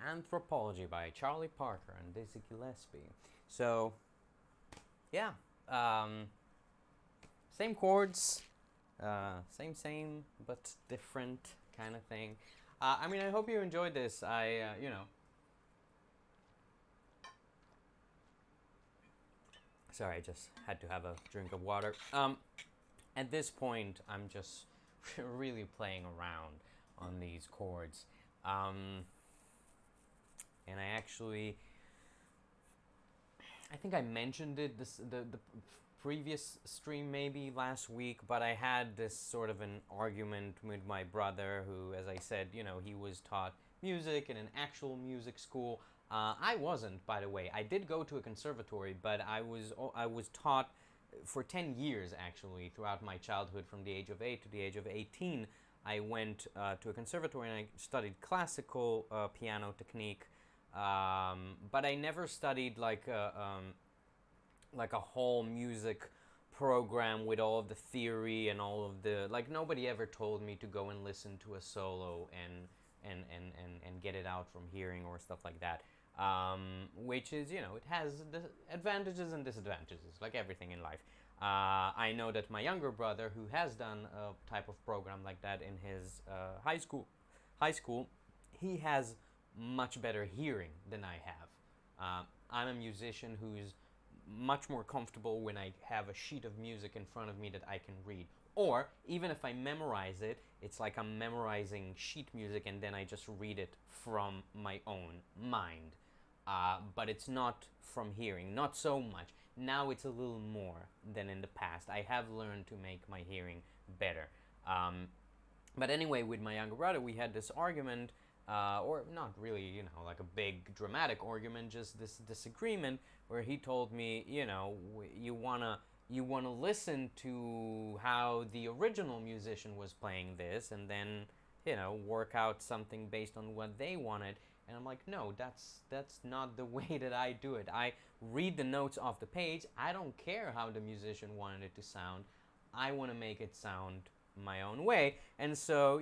Speaker 1: Anthropology by Charlie Parker and Dizzy Gillespie. So, yeah, same chords, same, but different kind of thing. I mean, I hope you enjoyed this. Sorry, I just had to have a drink of water. At this point, I'm just really playing around on these chords. And I think I mentioned it the previous stream maybe last week, but I had this sort of an argument with my brother who, as I said, he was taught music in an actual music school. I wasn't, by the way. I did go to a conservatory, but I was taught for 10 years actually throughout my childhood, from the age of 8 to the age of 18. I went to a conservatory and I studied classical piano technique, but I never studied like a whole music program with all of the theory and all of the, like, nobody ever told me to go and listen to a solo and get it out from hearing or stuff like that. Which is, it has the advantages and disadvantages, like everything in life. I know that my younger brother, who has done a type of program like that in his high school, he has much better hearing than I have. I'm a musician who's much more comfortable when I have a sheet of music in front of me that I can read. Or even if I memorize it, it's like I'm memorizing sheet music and then I just read it from my own mind. But it's not from hearing, not so much. Now it's a little more than in the past. I have learned to make my hearing better. But anyway, with my younger brother, we had this argument, or not really, like a big dramatic argument, just this disagreement where he told me, you wanna listen to how the original musician was playing this, and then, work out something based on what they wanted. And I'm like, no, that's not the way that I do it. I read the notes off the page. I don't care how the musician wanted it to sound. I want to make it sound my own way. And so,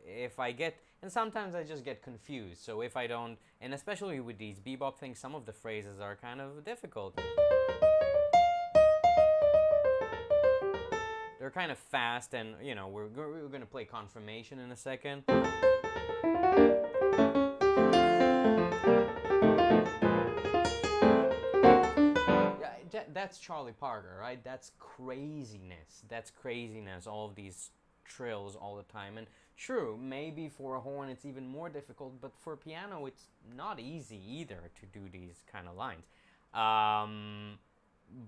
Speaker 1: if I get, and sometimes I just get confused. So if I don't, and especially with these bebop things, some of the phrases are kind of difficult. They're kind of fast, and we're going to play confirmation in a second. That's Charlie Parker, right? That's craziness. All of these trills all the time. And true, maybe for a horn it's even more difficult, but for piano it's not easy either to do these kind of lines.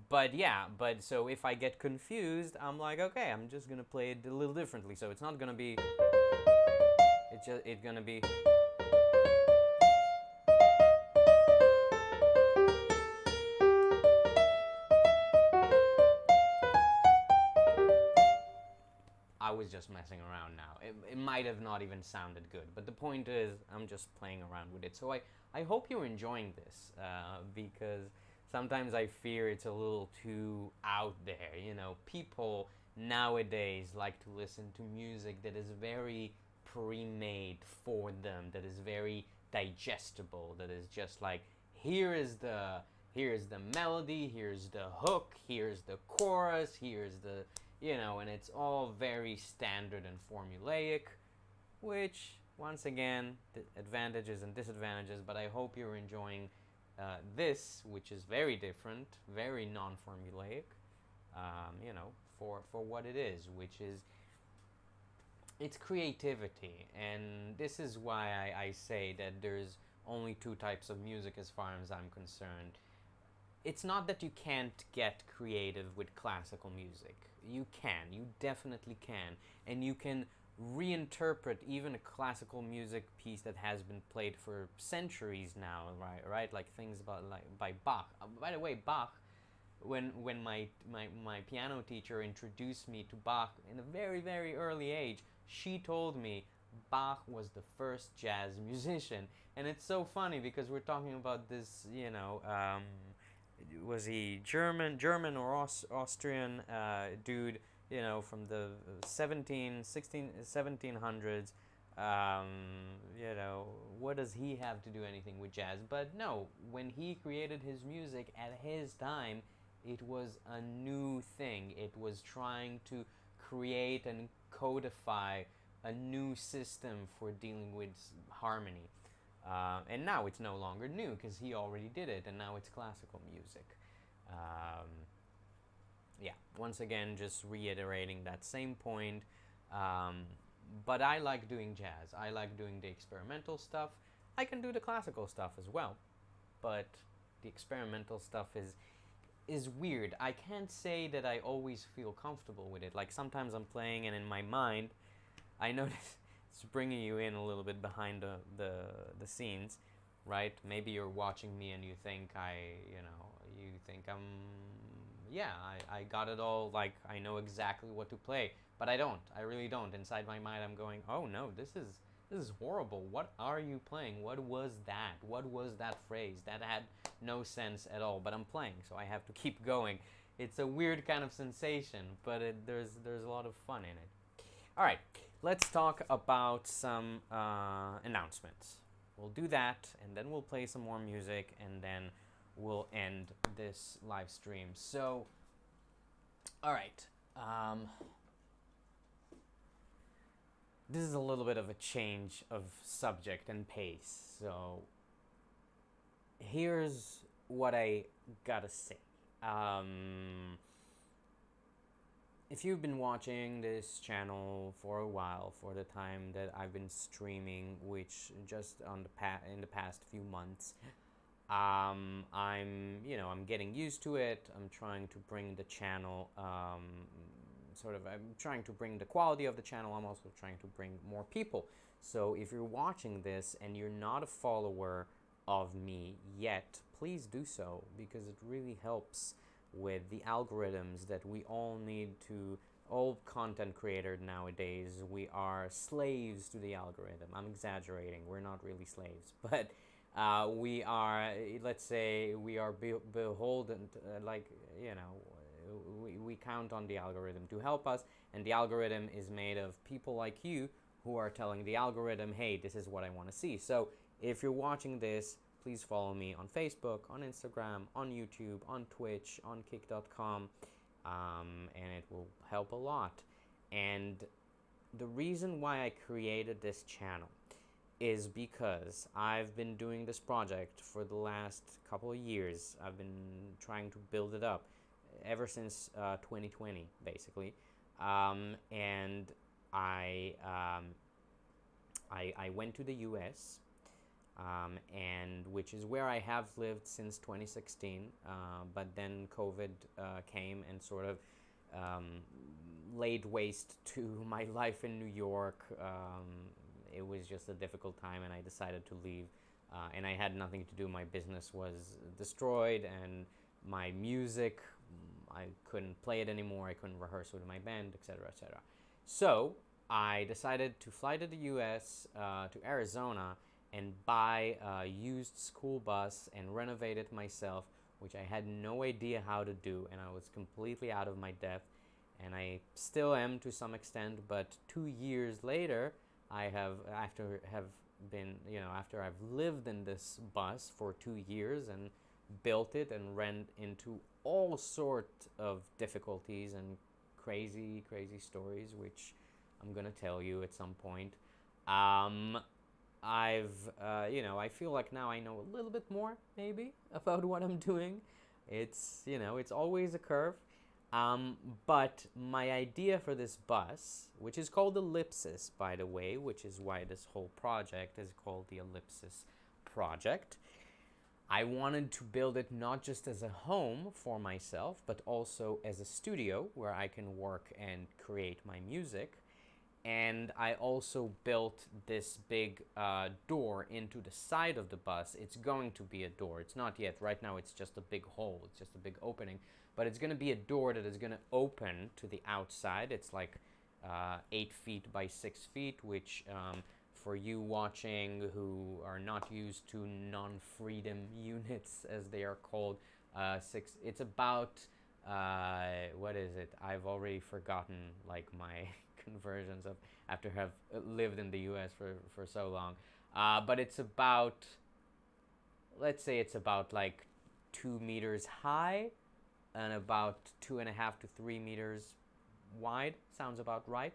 Speaker 1: But so if I get confused, I'm like, okay, I'm just gonna play it a little differently. So it's not gonna be. It's gonna be. I was just messing around now. It might have not even sounded good, but the point is, I'm just playing around with it. So I hope you're enjoying this, because sometimes I fear it's a little too out there. People nowadays like to listen to music that is very pre-made for them, that is very digestible, that is just like, here's the melody, here's the hook, here's the chorus, here's the, and it's all very standard and formulaic, which, once again, the advantages and disadvantages, but I hope you're enjoying this, which is very different, very non-formulaic, for what it is, which is, it's creativity. And this is why I say that there's only two types of music as far as I'm concerned. It's not that you can't get creative with classical music. You definitely can. And you can reinterpret even a classical music piece that has been played for centuries now, right? Like things by Bach. By the way, Bach, when my piano teacher introduced me to Bach in a very, very early age, she told me Bach was the first jazz musician. And it's so funny because we're talking about this, was he German or Austrian dude, from the 1700s, You know, what does he have to do anything with jazz? But no, when he created his music at his time, it was a new thing. It was trying to create and codify a new system for dealing with harmony. And now it's no longer new because he already did it, and now it's classical music. Um, yeah, once again, just reiterating that same point. Um, but I like doing jazz. I like doing the experimental stuff. I can do the classical stuff as well, but the experimental stuff is weird. I can't say that I always feel comfortable with it. Like sometimes I'm playing and in my mind, I notice it's bringing you in a little bit behind the scenes, right? Maybe you're watching me and you think you think yeah, I got it all, like I know exactly what to play, but I don't. I really don't. Inside my mind, I'm going, oh no, this is horrible. What are you playing? What was that? What was that phrase? That had no sense at all. But I'm playing, so I have to keep going. It's a weird kind of sensation, but there's a lot of fun in it. All right, let's talk about some announcements. We'll do that, and then we'll play some more music, and then we'll end this live stream. So, all right. This is a little bit of a change of subject and pace. So, here's what I gotta say. If you've been watching this channel for a while, for the time that I've been streaming, which just on in the past few months, I'm getting used to it. I'm trying to bring the channel, I'm trying to bring the quality of the channel. I'm also trying to bring more people. So if you're watching this and you're not a follower of me yet, please do so, because it really helps with the algorithms that we all need to. All content creators nowadays, we are slaves to the algorithm. I'm exaggerating, we're not really slaves, but we are, let's say, we are beholden to, we count on the algorithm to help us, and the algorithm is made of people like you who are telling the algorithm, hey, this is what I want to see. So if you're watching this, please follow me on Facebook, on Instagram, on YouTube, on Twitch, on kick.com, and it will help a lot. And the reason why I created this channel is because I've been doing this project for the last couple of years. I've been trying to build it up ever since 2020, basically. And I went to the US, and which is where I have lived since 2016. But then COVID came and sort of laid waste to my life in New York. It was just a difficult time, and I decided to leave. And I had nothing to do. My business was destroyed, and my music, I couldn't play it anymore. I couldn't rehearse with my band, etc., etc. So I decided to fly to the US, to Arizona, and buy a used school bus and renovate it myself, which I had no idea how to do, and I was completely out of my depth, and I still am to some extent. But 2 years later, after I've lived in this bus for 2 years and built it and ran into all sorts of difficulties and crazy stories, which I'm gonna tell you at some point. I feel like now I know a little bit more, maybe, about what I'm doing. It's always a curve. But my idea for this bus, which is called Ellipsis, by the way, which is why this whole project is called the Ellipsis Project, I wanted to build it not just as a home for myself, but also as a studio where I can work and create my music. And I also built this big door into the side of the bus. It's going to be a door. It's not yet. Right now it's just a big hole. It's just a big opening. But it's going to be a door that is going to open to the outside. It's like 8 feet by 6 feet, which for you watching who are not used to non-freedom units, as they are called, it's about... what is it? I've already forgotten, like, my conversions of after have lived in the U.S. for so long. But it's about, let's say it's about like 2 meters high and about 2.5 to 3 meters wide. Sounds about right.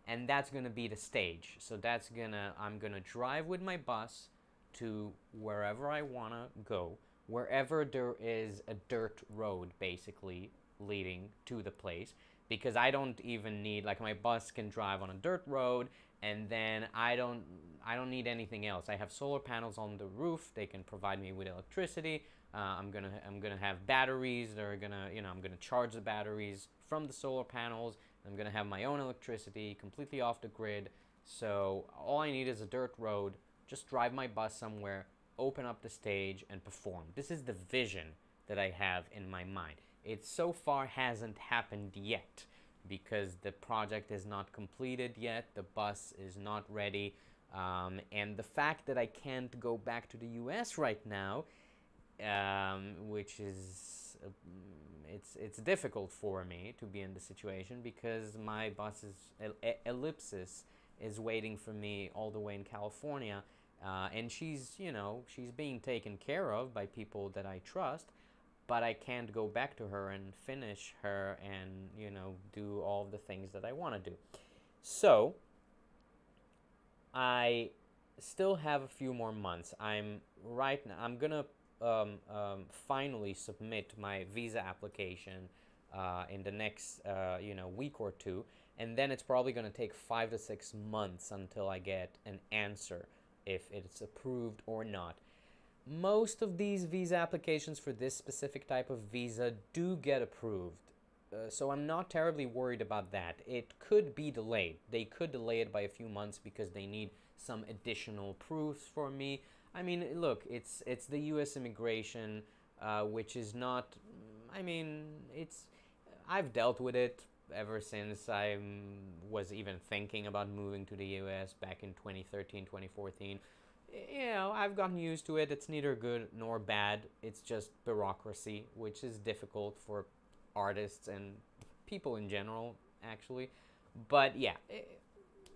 Speaker 1: And that's gonna be the stage. So I'm gonna drive with my bus to wherever I wanna go, wherever there is a dirt road basically leading to the place, because I don't even need, like, my bus can drive on a dirt road, and then I don't need anything else. I have solar panels on the roof. They can provide me with electricity. I'm gonna have batteries. They're gonna, I'm gonna charge the batteries from the solar panels. I'm gonna have my own electricity, completely off the grid. So all I need is a dirt road. Just drive my bus somewhere, open up the stage, and perform. This is the vision that I have in my mind. It so far hasn't happened yet because the project is not completed yet. The bus is not ready. And the fact that I can't go back to the US right now, which is it's difficult for me to be in the situation because my bus is Ellipsis is waiting for me all the way in California, and she's being taken care of by people that I trust, but I can't go back to her and finish her and do all the things that I want to do. So I still have a few more months. I'm gonna finally submit my visa application in the next week or two, and then it's probably going to take 5 to 6 months until I get an answer if it's approved or not. Most of these visa applications for this specific type of visa do get approved, so I'm not terribly worried about that. It could be delayed. They could delay it by a few months because they need some additional proofs for me. I mean, look, it's the U.S. immigration, which is not. I mean, I've dealt with it ever since I was even thinking about moving to the U.S. back in 2013, 2014. I've gotten used to it. It's neither good nor bad. It's just bureaucracy, which is difficult for artists and people in general, actually. But yeah,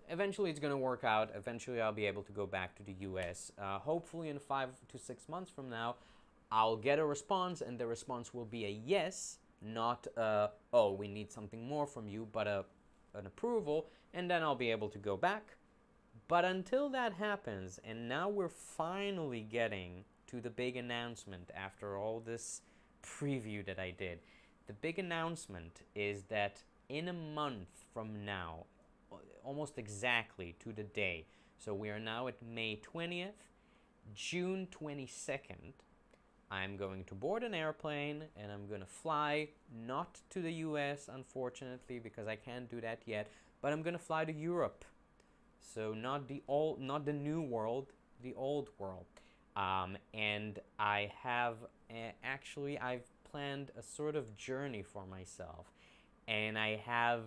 Speaker 1: eventually it's going to work out. Eventually I'll be able to go back to the US. Hopefully in 5 to 6 months from now, I'll get a response, and the response will be a yes, not oh, we need something more from you, but an approval, and then I'll be able to go back. But until that happens, and now we're finally getting to the big announcement after all this preview that I did. The big announcement is that in a month from now, almost exactly to the day, so we are now at May 20th, June 22nd, I'm going to board an airplane and I'm going to fly, not to the US, unfortunately, because I can't do that yet, but I'm going to fly to Europe. So not the new world, the old world. And I have I've planned a sort of journey for myself, and I have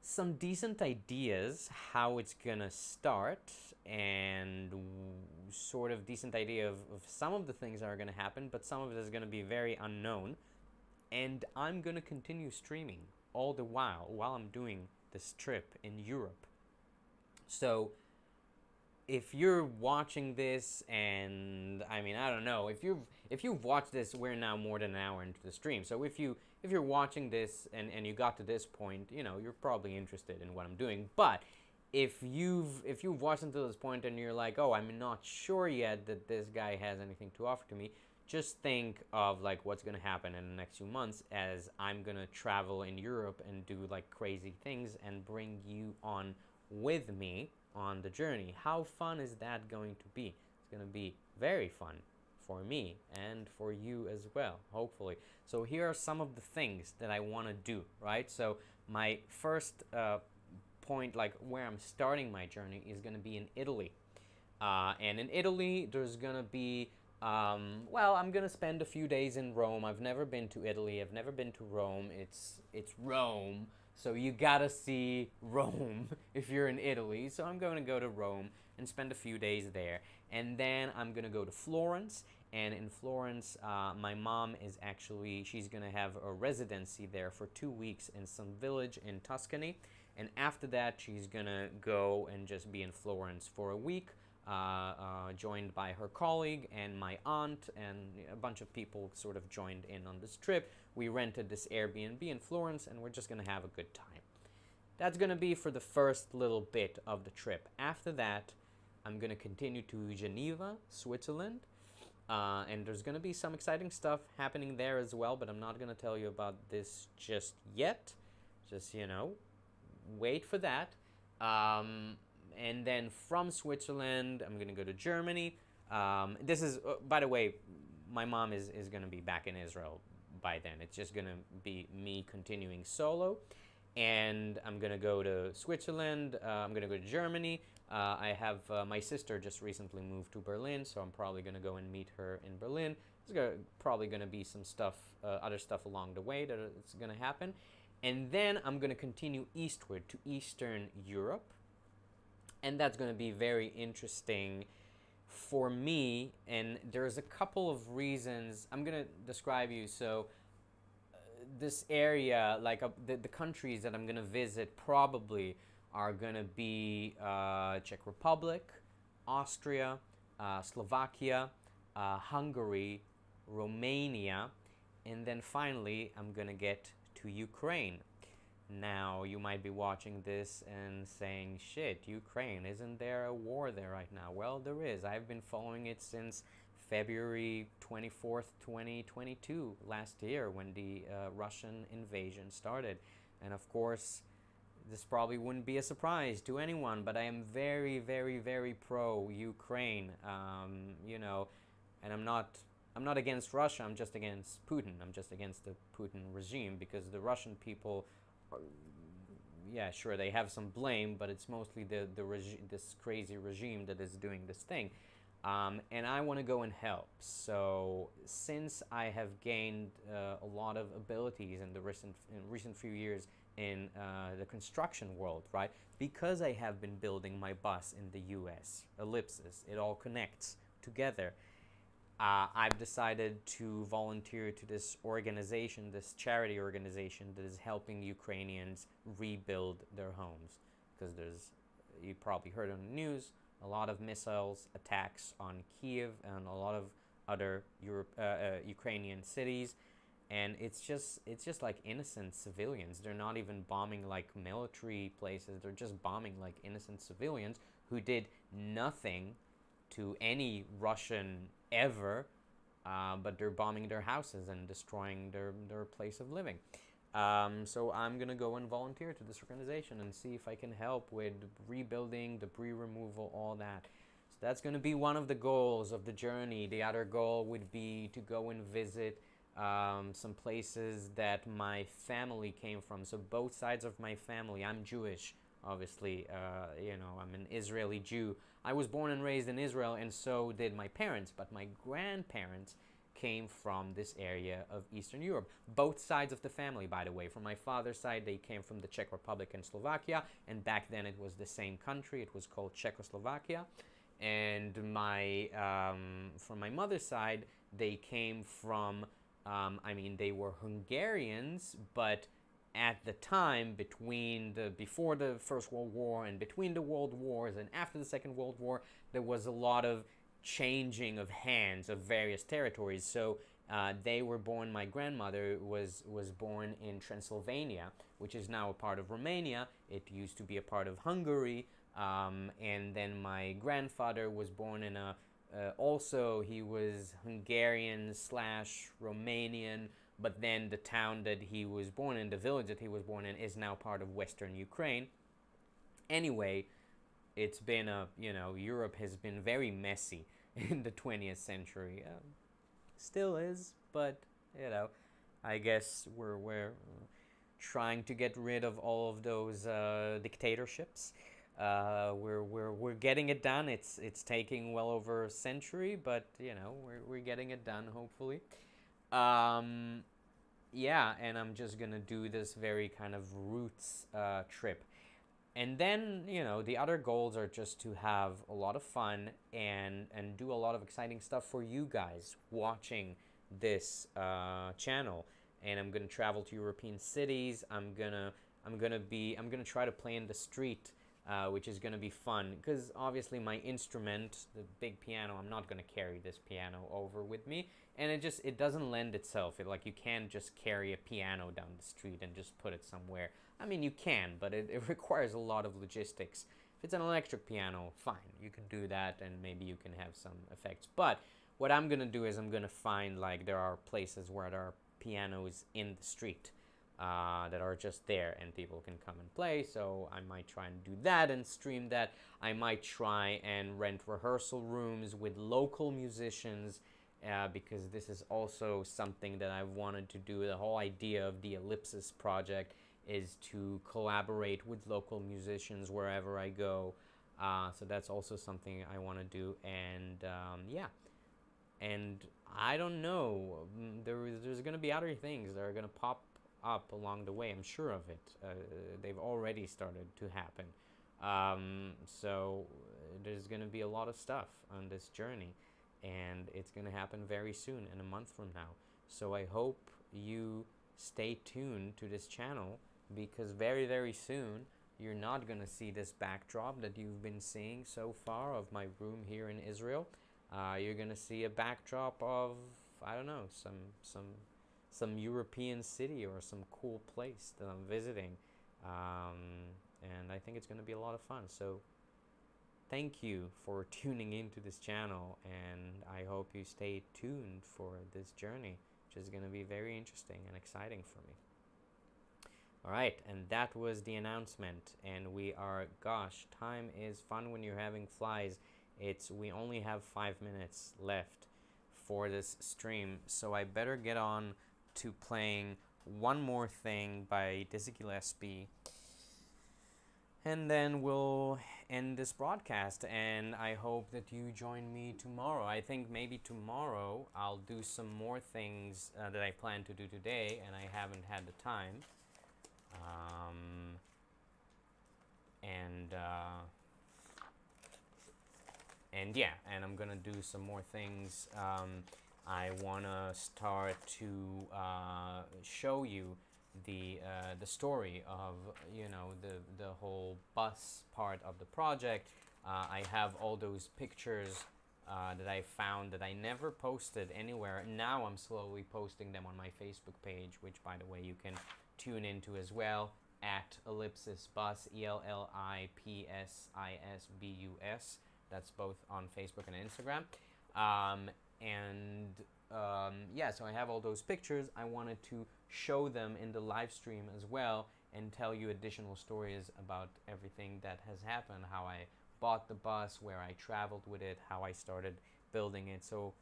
Speaker 1: some decent ideas how it's gonna start, and sort of decent idea of some of the things that are gonna happen, but some of it is gonna be very unknown. And I'm gonna continue streaming all the while I'm doing this trip in Europe. So if you're watching this, and I mean, I don't know, if you've watched this, we're now more than an hour into the stream. So if you're watching this and you got to this point, you're probably interested in what I'm doing. But if you've watched until this point and you're like, oh, I'm not sure yet that this guy has anything to offer to me, just think of like what's gonna happen in the next few months, as I'm gonna travel in Europe and do like crazy things and bring you on with me on the journey. How fun is that going to be? It's going to be very fun for me and for you as well, hopefully. So here are some of the things that I want to do, right? So my first point, like where I'm starting my journey, is going to be in Italy. And in Italy, there's going to be I'm going to spend a few days in Rome. I've never been to Italy. I've never been to Rome. It's Rome. So you gotta see Rome if you're in Italy. So I'm going to go to Rome, and spend a few days there. And then I'm gonna go to Florence. And in Florence, my mom is actually, she's gonna have a residency there for 2 weeks in some village in Tuscany. And after that, she's gonna go and just be in Florence for a week, joined by her colleague and my aunt, and a bunch of people sort of joined in on this trip. We rented this Airbnb in Florence, and we're just gonna have a good time. That's gonna be for the first little bit of the trip. After that, I'm gonna continue to Geneva, Switzerland, and there's gonna be some exciting stuff happening there as well, but I'm not gonna tell you about this just yet. Just, wait for that. And then from Switzerland, I'm gonna go to Germany. This is, by the way, my mom is gonna be back in Israel by then. It's just gonna be me continuing solo. And I'm gonna go to Switzerland. I'm gonna go to Germany. I have my sister just recently moved to Berlin, so I'm probably gonna go and meet her in Berlin. There's probably gonna be some stuff, other stuff along the way that it's gonna happen. And then I'm gonna continue eastward to Eastern Europe, and that's gonna be very interesting for me. And there's a couple of reasons I'm gonna describe you. So this area, like the countries that I'm gonna visit probably are gonna be Czech Republic, Austria, Slovakia, Hungary, Romania, and then finally I'm gonna get to Ukraine. Now you might be watching this and saying, shit, Ukraine, isn't there a war there right now? Well, there is. I've been following it since February 24th, 2022, last year, when the Russian invasion started. And of course, this probably wouldn't be a surprise to anyone, but I am very, very, very pro-Ukraine, and I'm not against Russia, I'm just against Putin. I'm just against the Putin regime, because the Russian people, yeah, sure, they have some blame, but it's mostly this crazy regime that is doing this thing. And I want to go and help. So since I have gained a lot of abilities in the recent few years in the construction world, right? Because I have been building my bus in the US, Ellipsis, it all connects together. I've decided to volunteer to this organization, this charity organization that is helping Ukrainians rebuild their homes. Because you probably heard on the news, a lot of missiles attacks on Kiev and a lot of other Ukrainian cities, and it's just like innocent civilians. They're not even bombing like military places. They're just bombing like innocent civilians who did nothing to any Russian ever, but they're bombing their houses and destroying their place of living. So I'm gonna go and volunteer to this organization and see if I can help with rebuilding, debris removal, all that. So that's gonna be one of the goals of the journey. The other goal would be to go and visit some places that my family came from. So both sides of my family. I'm Jewish, obviously. I'm an Israeli Jew. I was born and raised in Israel, and so did my parents. But my grandparents came from this area of Eastern Europe. Both sides of the family, by the way. From my father's side, they came from the Czech Republic and Slovakia, and back then it was the same country. It was called Czechoslovakia. And from my mother's side, they came from, they were Hungarians, but at the time before the First World War and between the World Wars and after the Second World War, there was a lot of changing of hands of various territories. So they were born, my grandmother was born in Transylvania, which is now a part of Romania. It used to be a part of Hungary. And then my grandfather was born in also he was Hungarian / Romanian, but then the town that he was born in, the village that he was born in, is now part of Western Ukraine. Anyway, it's been Europe has been very messy in the 20th century. Still is, but I guess we're trying to get rid of all of those dictatorships. We're getting it done. It's taking well over a century, but we're getting it done, hopefully. And I'm just gonna do this very kind of roots trip. And then, the other goals are just to have a lot of fun and do a lot of exciting stuff for you guys watching this channel. And I'm gonna travel to European cities. I'm gonna try to play in the street, which is gonna be fun, because obviously my instrument, the big piano, I'm not gonna carry this piano over with me, and it doesn't lend itself. You can't just carry a piano down the street and just put it somewhere. I mean, you can, but it requires a lot of logistics. If it's an electric piano, fine, you can do that, and maybe you can have some effects. But what I'm gonna do is I'm gonna find, there are places where there are pianos in the street that are just there, and people can come and play. So I might try and do that and stream that. I might try and rent rehearsal rooms with local musicians, because this is also something that I've wanted to do. The whole idea of the Ellipsis project is to collaborate with local musicians wherever I go. So that's also something I want to do. And yeah. And I don't know, there's going to be other things that are going to pop up along the way. I'm sure of it. They've already started to happen. So there's going to be a lot of stuff on this journey. And it's going to happen very soon, in a month from now. So I hope you stay tuned to this channel, because very, very soon you're not going to see this backdrop that you've been seeing so far of my room here in Israel. You're going to see a backdrop of, I don't know, some European city or some cool place that I'm visiting. And I think it's going to be a lot of fun. So thank you for tuning into this channel, and I hope you stay tuned for this journey, which is going to be very interesting and exciting for me. All right, and that was the announcement, and gosh, time is fun when you're having flies. We only have 5 minutes left for this stream, so I better get on to playing one more thing by Dizzy Gillespie, and then we'll end this broadcast. And I hope that you join me tomorrow. I think maybe tomorrow I'll do some more things that I plan to do today, and I haven't had the time. And yeah, and I'm gonna do some more things. I wanna start to show you the story of the whole bus part of the project. I have all those pictures that I found that I never posted anywhere. Now I'm slowly posting them on my Facebook page, which, by the way, you can tune into as well, at Ellipsis Bus, ELLIPSISBUS. That's both on Facebook and Instagram. Yeah, so I have all those pictures. I wanted to show them in the live stream as well, and tell you additional stories about everything that has happened, how I bought the bus, where I traveled with it, how I started building it. So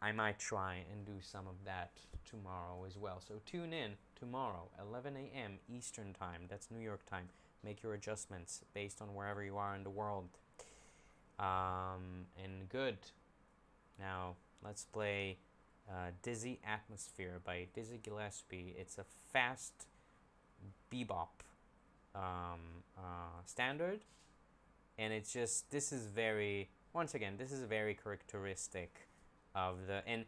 Speaker 1: I might try and do some of that tomorrow as well. So tune in tomorrow, 11 a.m. Eastern Time. That's New York time. Make your adjustments based on wherever you are in the world. And good. Now, let's play Dizzy Atmosphere by Dizzy Gillespie. It's a fast bebop standard. And it's just, this is very characteristic of the, and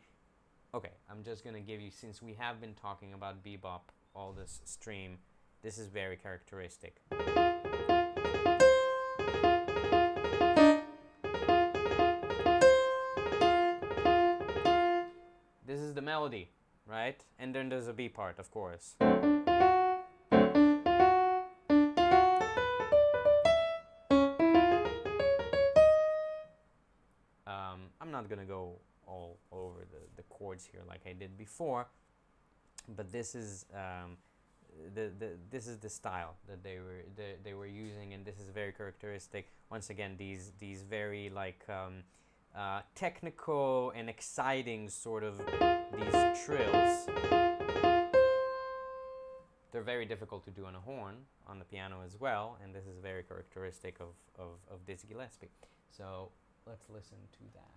Speaker 1: okay, I'm just gonna give you, since we have been talking about bebop all this stream, this is very characteristic. This is the melody, right? And then there's a B part, of course. I'm not gonna go all over the chords here like I did before, but this is this is the style that they were using, and this is very characteristic. Once again, these very technical and exciting sort of these trills. They're very difficult to do on a horn, on the piano as well, and this is very characteristic of Dizzy Gillespie. So let's listen to that.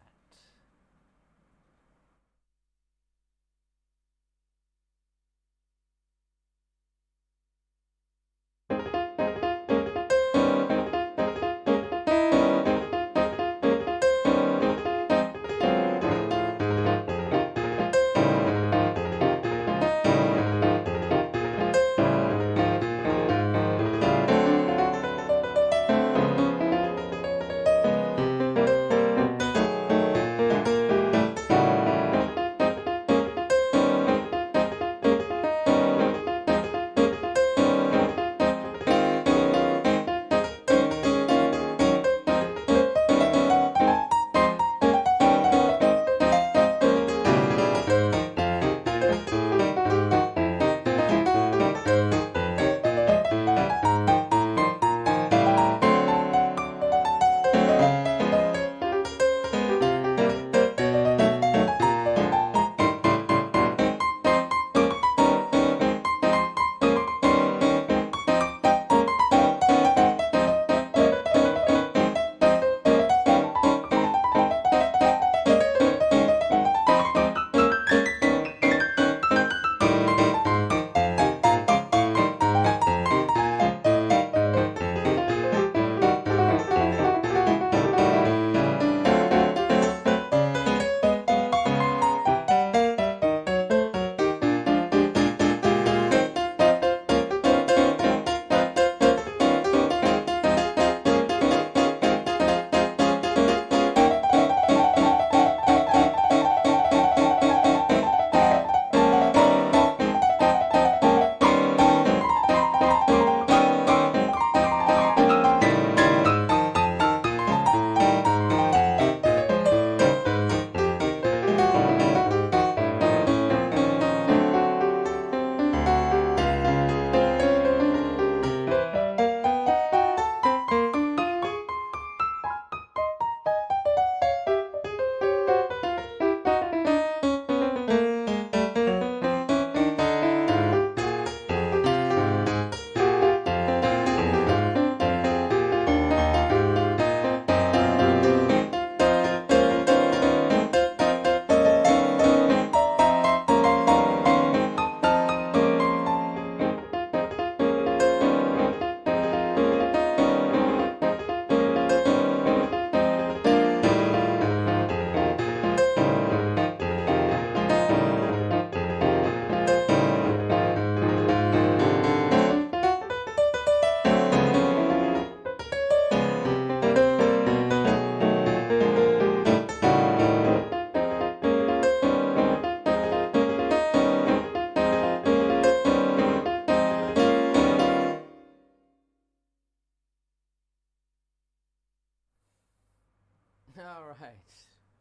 Speaker 1: All right.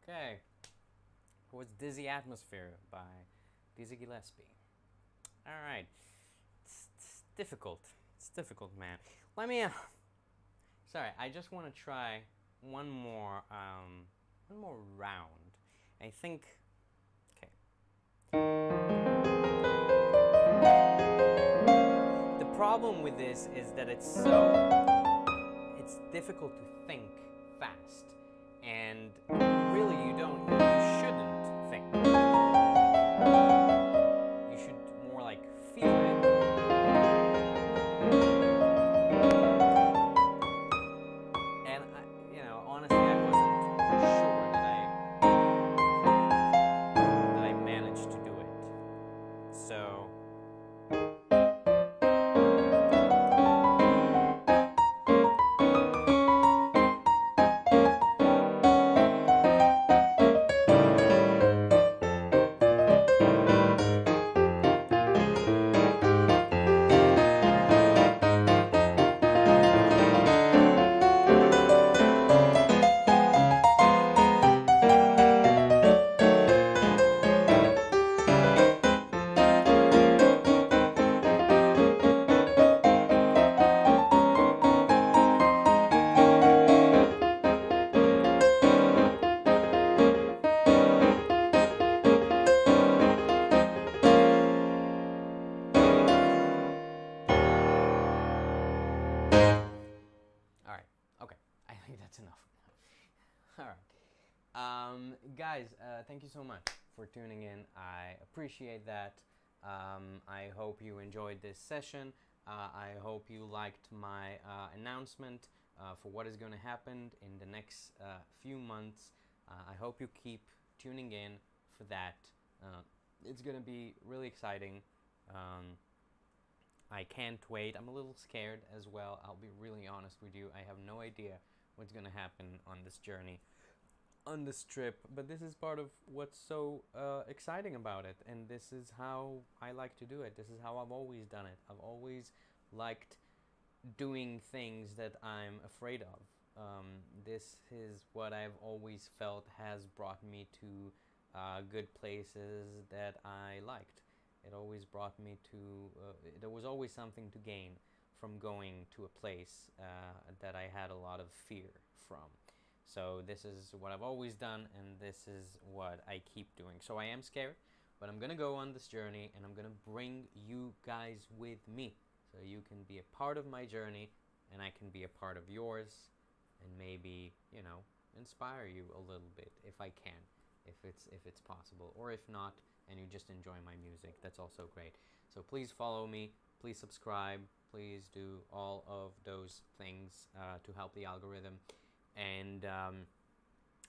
Speaker 1: Okay. It was Dizzy Atmosphere by Dizzy Gillespie. All right. It's difficult. It's difficult, man. Let me. Sorry, I just want to try one more round. I think. Okay. The problem with this is that it's difficult to think fast, and really you shouldn't think. You should more like feel it. And honestly, I wasn't sure that I managed to do it. So. Alright, okay. I think that's enough. Alright. Guys, thank you so much for tuning in. I appreciate that. I hope you enjoyed this session. I hope you liked my announcement for what is going to happen in the next few months. I hope you keep tuning in for that. It's going to be really exciting. I can't wait. I'm a little scared as well. I'll be really honest with you. I have no idea what's going to happen on this journey, on this trip, but this is part of what's so exciting about it, and this is how I like to do it. This is how I've always done it. I've always liked doing things that I'm afraid of. This is what I've always felt has brought me to good places that I liked. It always brought me to, there was always something to gain from going to a place that I had a lot of fear from. So this is what I've always done, and this is what I keep doing. So I am scared, but I'm going to go on this journey, and I'm going to bring you guys with me. So you can be a part of my journey, and I can be a part of yours, and maybe, inspire you a little bit if I can, if it's possible. Or if not, and you just enjoy my music, that's also great. So please follow me, please subscribe, please do all of those things to help the algorithm. And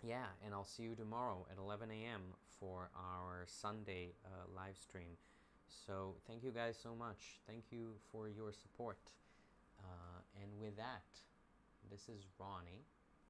Speaker 1: yeah, and I'll see you tomorrow at 11 a.m. for our Sunday live stream. So thank you guys so much. Thank you for your support. And with that, this is Ronnie.